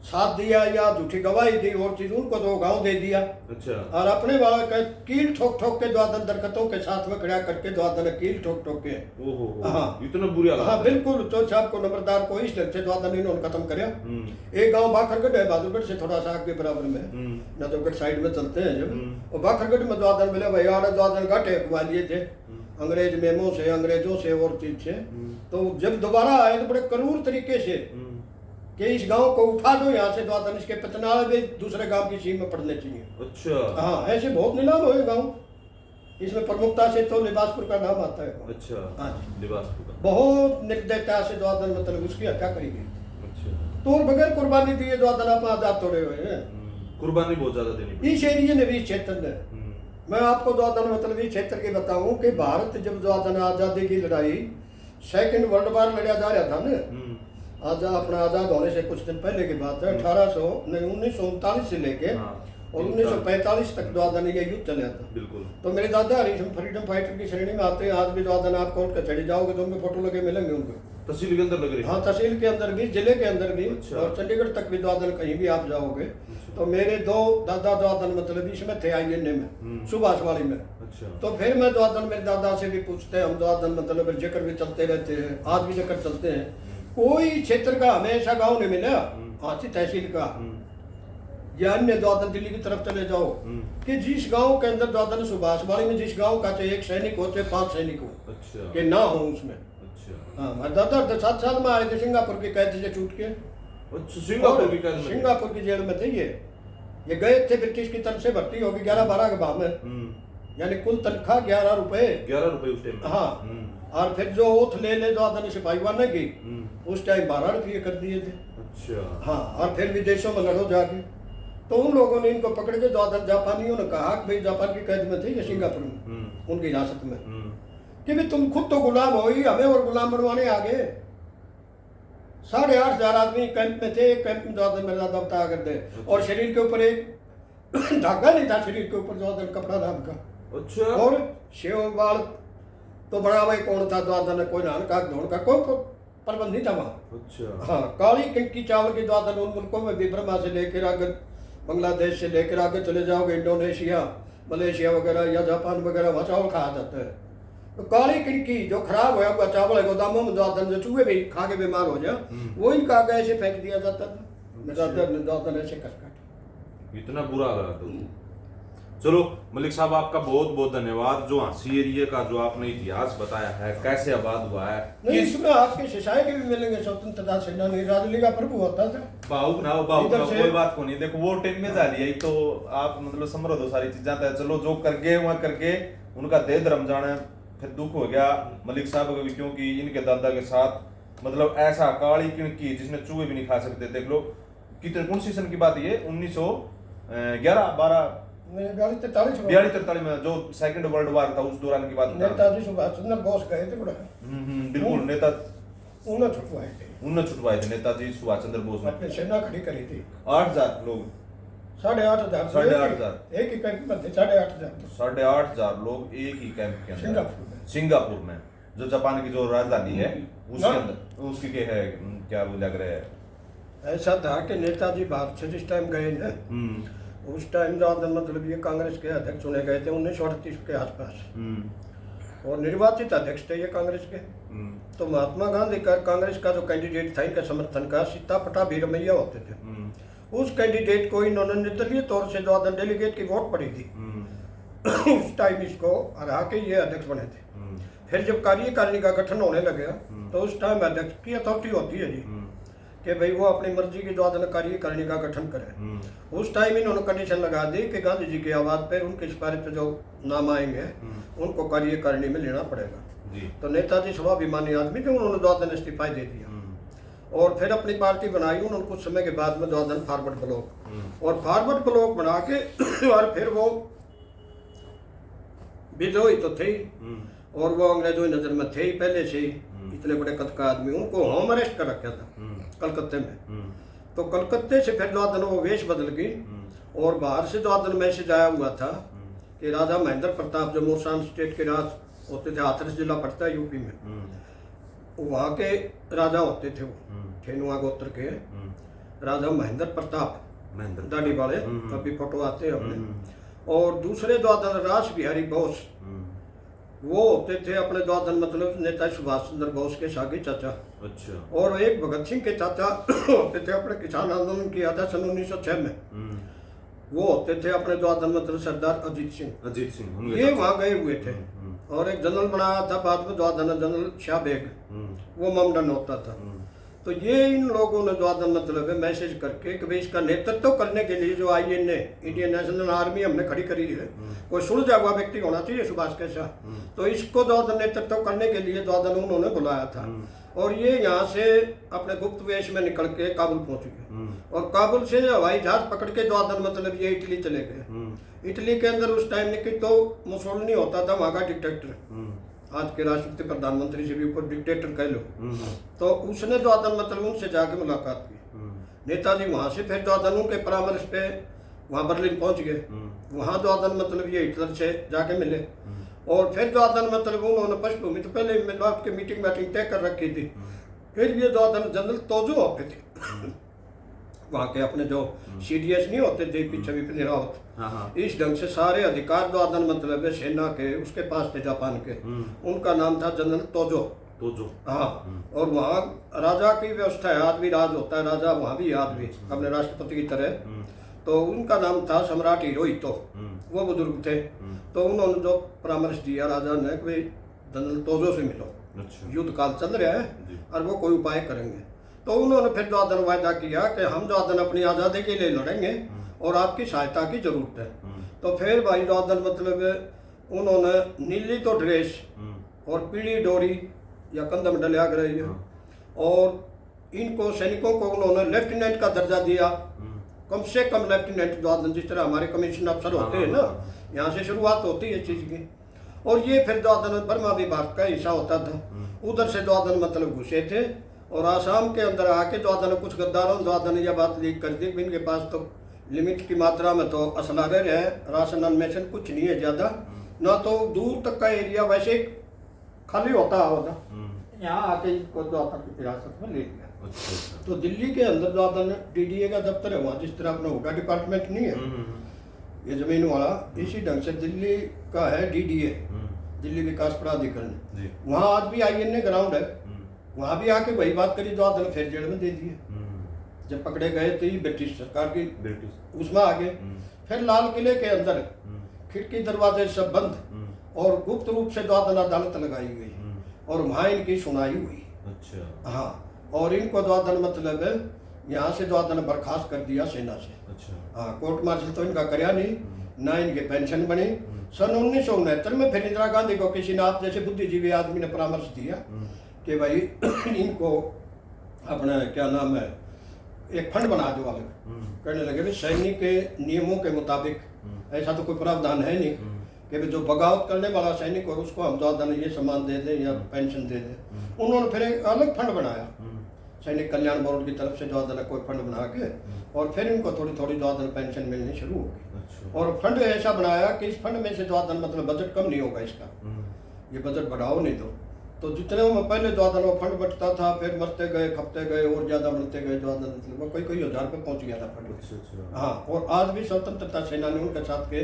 साथ दिया या झूठी गवाही दी और चीज उनको तो गांव दे दिया
अच्छा
और अपने वाला का कील ठोक ठोक के द्वादन दरख्तों के साथ में खड़ा करके द्वादन कील ठोक ठोक के
ओहो
हाँ
इतना बुरा
हाँ बिल्कुल तो साहब को नंबरदार को इस ढंग से द्वादन इन्होंने खत्म करया। एक गांव बाखरगढ़ है बहादुरगढ़ से थोड़ा सा आगे बराबर में नदौगढ़ साइड में चलते हैं जब और बाखरगढ़ में द्वादन मिले भाई यार द्वादन घाटे कुआ लिए थे अंग्रेज मेमों से अंग्रेजों से और चीज से। तो जब दोबारा आए तो बड़े क्रूर तरीके से कि इस गांव को उठा दो यहाँ से द्वादन इसके पतनाल भी दूसरे गांव की सीम में पड़ने चाहिए।
अच्छा
हाँ ऐसे बहुत नीलाम हुए गांव। इसमें प्रमुखता से तो लिबासपुर का नाम आता है।
अच्छा
हाँ
लिबासपुर का
बहुत निर्दयता से द्वादन मतलब उसकी हत्या करी गई।
अच्छा
तो और बगैर कुर्बानी दिए द्वादन आप आजाद तोड़े हुए हैं।
कुर्बानी बहुत ज्यादा देनी पड़ी।
इस एरिए ने भी इस क्षेत्र ने मैं आपको द्वादन मतलब इस क्षेत्र की बताऊं कि भारत जब द्वादन आजादी की लड़ाई सेकंड वर्ल्ड वार लड़ा जा रहा था ना आज अपना आजाद होने से कुछ दिन पहले की बात है 1939 से लेके और 1945 तक द्वादन ये युद्ध चला था।
बिल्कुल।
तो मेरे दादा हरीश फ्रीडम फाइटर की श्रेणी में आते हैं। आज भी द्वादन आप कोर्ट के चढ़े जाओगे तो उनके फोटो लगे मिलेंगे उनको
तहसील के अंदर लग रही है।
हाँ तहसील के अंदर भी जिले के अंदर भी
अच्छा।
और चंडीगढ़ तक भी द्वादन कहीं भी आप जाओगे तो मेरे दो दादा द्वादन मतलब इसमें थे आईएनए में सुभाष वाली में।
अच्छा।
तो फिर मैं द्वादन मेरे दादा से भी पूछते हैं हम द्वादन मतलब जिक्र भी चलते रहते हैं आज भी जिक्र चलते हैं। कोई क्षेत्र का हमें ऐसा गाँव नहीं मिला हाथी तहसील का या अन्य द्वादन दिल्ली की तरफ चले जाओ कि जिस गांव के अंदर द्वादन सुभाष वाली में जिस गांव का चाहे एक सैनिक हो चाहे 5 सैनिक हो
अच्छा
कि ना हो उसमें।
अच्छा
हाँ मेरे दादा 7 साल में आए थे सिंगापुर की कैद से छूट के।
अच्छा सिंगापुर की कैद में
सिंगापुर की जेल में थे ये गए थे ब्रिटिश की तरफ से भर्ती होगी 11-12 के भाव में यानी कुल तनख्वाह 11 रुपए
11 रुपए उस टाइम।
हाँ और फिर जो ओथ ले द्वादन सिपाही वाले की उस टाइम 12 रुपये कर दिए थे।
अच्छा
हाँ और फिर विदेशों में लड़ो जाके तो उन लोगों ने इनको पकड़ के द्वादन जापानियों ने कहा कि भाई जापान की कैद में थे ये सिंगापुर में उनकी हिरासत में कि भाई तुम खुद तो गुलाम हो ही हमें और गुलाम बनवाने आ गए। 8,500 आदमी कैंप में थे। कैंप में द्वादन मेरा दादा बता कर दे और शरीर के ऊपर एक धागा नहीं था शरीर के ऊपर द्वादन कपड़ा नाम का।
अच्छा
और शेव बाल तो बड़ा भाई कौन था द्वादन कोई नान का धोन का कोई प्रबंध नहीं था वहाँ।
अच्छा
हाँ काली किंकी चावल की द्वादन उन मुल्कों में भी बर्मा से लेकर आगे बांग्लादेश से लेकर आगे चले जाओगे इंडोनेशिया मलेशिया वगैरह या जापान वगैरह वहाँ चावल खाया जाता है। तो काली किंकी जो खराब होया हुआ चावल है गोदामों में द्वादन जो चूहे भी खा के बीमार हो जाए वो इनका आगे ऐसे फेंक दिया जाता था। मेरा द्वादन ऐसे कस काट
इतना बुरा लगा तो। चलो मलिक साहब आपका बहुत बहुत धन्यवाद जो हांसी एरिया का जो आपने इतिहास बताया है कैसे आबाद हुआ है।
नहीं इसमें आपके सिसाई के भी मिलेंगे स्वतंत्रता सेनानी राजली का प्रभु होता था।
बाहुक ना कोई बात को नहीं देखो वो टाइम में जा लिया तो आप मतलब समृद्ध हो सारी चीजें था। चलो जो कर गए वहाँ करके उनका देह धर्म जाने फिर दुख हो गया मलिक साहब को भी क्योंकि इनके दादा के साथ मतलब ऐसा काली किणकी जिसने चूहे भी नहीं खा सकते। देख लो कितने कौन सी सन की बात ये 1911-12 42-43 में जो सेकंड वर्ल्ड वार था उस दौरान की बात बता
नेताजी सुभाष चंद्र बोस गए थे बड़ा
बिल्कुल नेता
उन्हें
छुटवाए थे नेताजी सुभाष चंद्र बोस ने
अपनी सेना खड़ी करी थी।
8,000 लोग
8,500 एक ही कैंप में थे 8,500
8,500 लोग एक ही कैंप के अंदर सिंगापुर में जो जापान की जो राजधानी है उसके अंदर उसकी के है क्या वो लग रहा है
ऐसा था कि नेताजी भारत से जिस टाइम गए ना उस टाइम ज्यादा मतलब ये कांग्रेस के अध्यक्ष चुने गए थे 1938 के आसपास और निर्वाचित अध्यक्ष थे ये कांग्रेस के। तो महात्मा गांधी का कांग्रेस का जो कैंडिडेट था इनका समर्थन का सीता पटाभी रमैया होते थे। उस कैंडिडेट को इन्होंने निर्दलीय तौर से द्वादन डेलीगेट की वोट पड़ी थी उस टाइम इसको हरा के ये अध्यक्ष बने थे। फिर जब कार्यकारिणी का गठन होने लगे तो उस टाइम अध्यक्ष की अथॉरिटी होती है जी कि भाई वो अपनी मर्जी की द्वादन कार्यकारिणी का गठन करे। उस टाइम इन्होंने कंडीशन लगा दी कि गांधी जी की आवाज पे उनकी सिफारिश पे जो नाम आएंगे उनको कार्यकारिणी में लेना पड़ेगा। तो नेताजी स्वाभिमानी आदमी थे उन्होंने द्वादन इस्तीफा दे दिया और फिर अपनी पार्टी बनाई उन्होंने कुछ समय के बाद में द्वादन फॉरवर्ड ब्लॉक और फॉरवर्ड ब्लॉक बना के और फिर वो विद्रोही तो थे और वो अंग्रेजों की नजर में थे ही पहले से ही इतने बड़े कद का आदमी उनको होम अरेस्ट कर रखा था कलकत्ते में। तो कलकत्ते से फिर द्वादन वो वेश बदल गई और बाहर से द्वादन मैसेज आया हुआ था कि राजा महेंद्र प्रताप जो मोरसान स्टेट के राज होते थे हाथरस जिला पड़ता है यूपी में वहाँ के राजा होते थे वो खेनुआ गोत्र के राजा महेंद्र प्रताप
महेंद्र
दाढ़ी वाले, अभी फोटो आते हैं अपने। और दूसरे द्वादन रास बिहारी बोस, वो होते थे अपने द्वादन मतलब नेता सुभाष चंद्र बोस के सागे चाचा।
अच्छा।
और एक भगत सिंह के चाचा होते थे अपने किसान आंदोलन किया था सन 1906 में, वो होते थे अपने द्वादन मतलब सरदार अजीत सिंह, ये वहाँ गए हुए थे। और एक जनरल बनाया था बाद में द्वादन जनरल शाह बेग, वो ममडन होता था। तो ये इन लोगों ने द्वादन मतलब है मैसेज करके कि भाई इसका नेतृत्व करने के लिए जो INA इंडियन नेशनल आर्मी हमने खड़ी करी है, कोई सुलझा हुआ व्यक्ति होना चाहिए सुभाष के साथ, तो इसको द्वादन नेतृत्व करने के लिए द्वादन उन्होंने बुलाया था। और ये यहाँ से अपने गुप्त वेश में निकल के काबुल पहुंच गए, और काबुल से हवाई जहाज पकड़ के द्वादन मतलब ये इटली चले गए। इटली के अंदर उस टाइम निकल तो मुसोलिनी होता था वहाँ का डिक्टेटर, आज के राष्ट्रपति प्रधानमंत्री से भी ऊपर डिक्टेटर कह लो। तो उसने द्वादन मतलब उनसे जाके मुलाकात की, नेताजी वहाँ से फिर द्वादन उनके परामर्श पे वहाँ बर्लिन पहुँच गए। वहाँ द्वादन मतलब ये हिटलर से जाके मिले, और फिर द्वादन मतलब उन्होंने पृष्ठभूमि तो पहले मिलाप की मीटिंग तय कर रखी थी। फिर ये द्वादन जनरल तोजो होते थे वहाँ के अपने जो CDS नहीं होते थे पीछे भी रावत, इस ढंग से सारे अधिकार द्वादन मतलब सेना के उसके पास थे जापान के, उनका नाम था जनरल तोजो। हाँ, और वहाँ राजा की व्यवस्था है, आदमी राज होता है, राजा वहाँ भी आदमी अपने राष्ट्रपति की तरह। तो उनका नाम था सम्राट हिरोहितो, वो बुजुर्ग थे। तो उन्होंने जो परामर्श दिया राजा ने कि जनरल तोजो से मिलो, युद्ध काल चल रहा है और वो कोई उपाय करेंगे। तो उन्होंने फिर द्वादन वायदा किया कि हम द्वादन अपनी आज़ादी के लिए लड़ेंगे और आपकी सहायता की जरूरत है। तो फिर भाई द्वादन मतलब उन्होंने नीली तो ड्रेस और पीली डोरी या कंधा में डलिया रही है, और इनको सैनिकों को उन्होंने लेफ्टिनेंट का दर्जा दिया, कम से कम लेफ्टिनेंट द्वादन, जिस तरह हमारे कमीशन अफसर होते हैं ना, यहाँ से शुरुआत होती है इस चीज़ की। और ये फिर द्वादन बर्मा भी भारत का हिस्सा होता था, उधर से द्वादन मतलब घुसे थे, और आसाम के अंदर आके द्वादन कुछ गद्दारों द्वादन यह बात लीक कर दी कि इनके पास तो लिमिट की मात्रा में तो असला रहे हैं, राशन अन्वेषण कुछ नहीं है ज़्यादा, ना तो दूर तक का एरिया वैसे खाली होता होगा, यहाँ आके इनको द्वादन की हिरासत में ले लिया। तो दिल्ली के अंदर द्वादन DDA का दफ्तर है, वहाँ जिस तरह अपना होगा डिपार्टमेंट नहीं है ये जमीन वाला, इसी ढंग से दिल्ली का है DDA, दिल्ली विकास प्राधिकरण। वहाँ आज भी INA ग्राउंड है, वहाँ भी आके वही बात करी, द्वादन फिर जेल में दे दिए। जब पकड़े गए तो ये ब्रिटिश सरकार की उसमें आ गए। फिर लाल किले के अंदर खिड़की दरवाजे सब बंद, और गुप्त रूप से द्वादन अदालत लगाई गई, और वहाँ इनकी सुनाई हुई।
अच्छा।
हाँ, और इनको द्वादन मतलब यहाँ से द्वादन बर्खास्त कर दिया सेना से।
अच्छा।
हाँ, कोर्ट मार्शल तो इनका कराया नहीं, ना इनके पेंशन बनी। सन 1969 में फिर इंदिरा गांधी को किसी ने, आप जैसे बुद्धिजीवी आदमी ने परामर्श दिया कि भाई इनको अपना क्या नाम है एक फंड बना दो अलग। कहने लगे भाई सैनिक के नियमों के मुताबिक ऐसा तो कोई प्रावधान है नहीं कि जो बगावत करने वाला सैनिक हो उसको हम द्वादन ये सामान दे दें या पेंशन दे दें। उन्होंने फिर एक अलग फंड बनाया सैनिक कल्याण बोर्ड की तरफ से द्वादन कोई फंड बना के, और फिर इनको थोड़ी थोड़ी द्वादन पेंशन मिलनी शुरू हो गई। और फंड ऐसा बनाया कि इस फंड में से द्वादन मतलब बजट कम नहीं होगा इसका, ये बजट बढ़ाओ नहीं तो जितने में पहले द्वादन वो फंड बचता था, फिर मरते गए खपते गए और ज़्यादा बढ़ते गए द्वादन, मतलब कोई 1000 पे पहुंच गया था फंड। हाँ, और आज भी स्वतंत्रता सेनानी उनके साथ के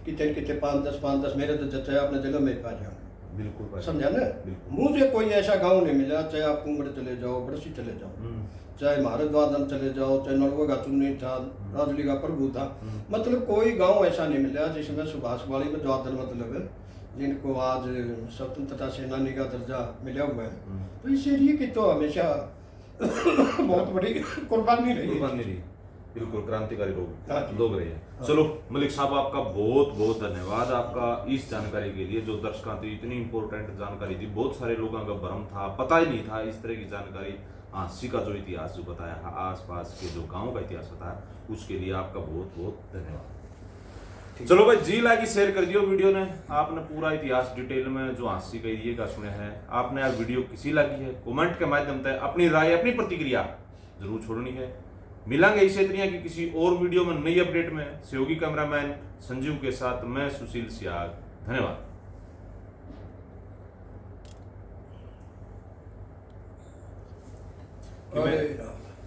कितने 5-10 मेरे तो जैसे अपने जिले में पा जाओ, बिल्कुल समझा ना। मुझे कोई ऐसा गांव नहीं मिला, चाहे आप कुंगड़ चले जाओ, बड़सी चले जाओ, चाहे महाराज द्वादन चले जाओ, चाहे नड़वा का चुन्नी था, राजली का प्रभु था, मतलब कोई गांव ऐसा नहीं मिला जिसमें सुभाष वाली में द्वादन मतलब जिनको आज स्वतंत्रता सेनानी का दर्जा मिला हुआ है। तो इस एरिए की तो हमेशा बहुत बड़ी कुर्बानी रही।
बिल्कुल क्रांतिकारी लोग रहे हैं। चलो मलिक साहब, आपका बहुत बहुत धन्यवाद आपका इस जानकारी के लिए, जो दर्शकों को इतनी इंपॉर्टेंट जानकारी थी। बहुत सारे लोगों का भ्रम था, पता ही नहीं था इस तरह की जानकारी। हाँसी का जो इतिहास जो बताया, आसपास के जो गाँव का इतिहास बताया, उसके लिए आपका बहुत बहुत धन्यवाद। चलो भाई, जी लाइक शेयर कर दियो वीडियो ने, आपने पूरा इतिहास डिटेल में जो हाँसी का एरिए का सुना है। आपने यार वीडियो किसी लगी है, कमेंट के माध्यम से अपनी राय अपनी प्रतिक्रिया जरूर छोड़नी है। मिलेंगे इसी तरह की किसी और वीडियो में नई अपडेट में। सहयोगी कैमरामैन संजीव के साथ मैं सुशील सियाग, धन्यवाद।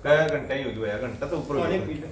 कई घंटा ही होगी भैया, घंटा तो ऊपर हो
पानी
गया।
पी ले।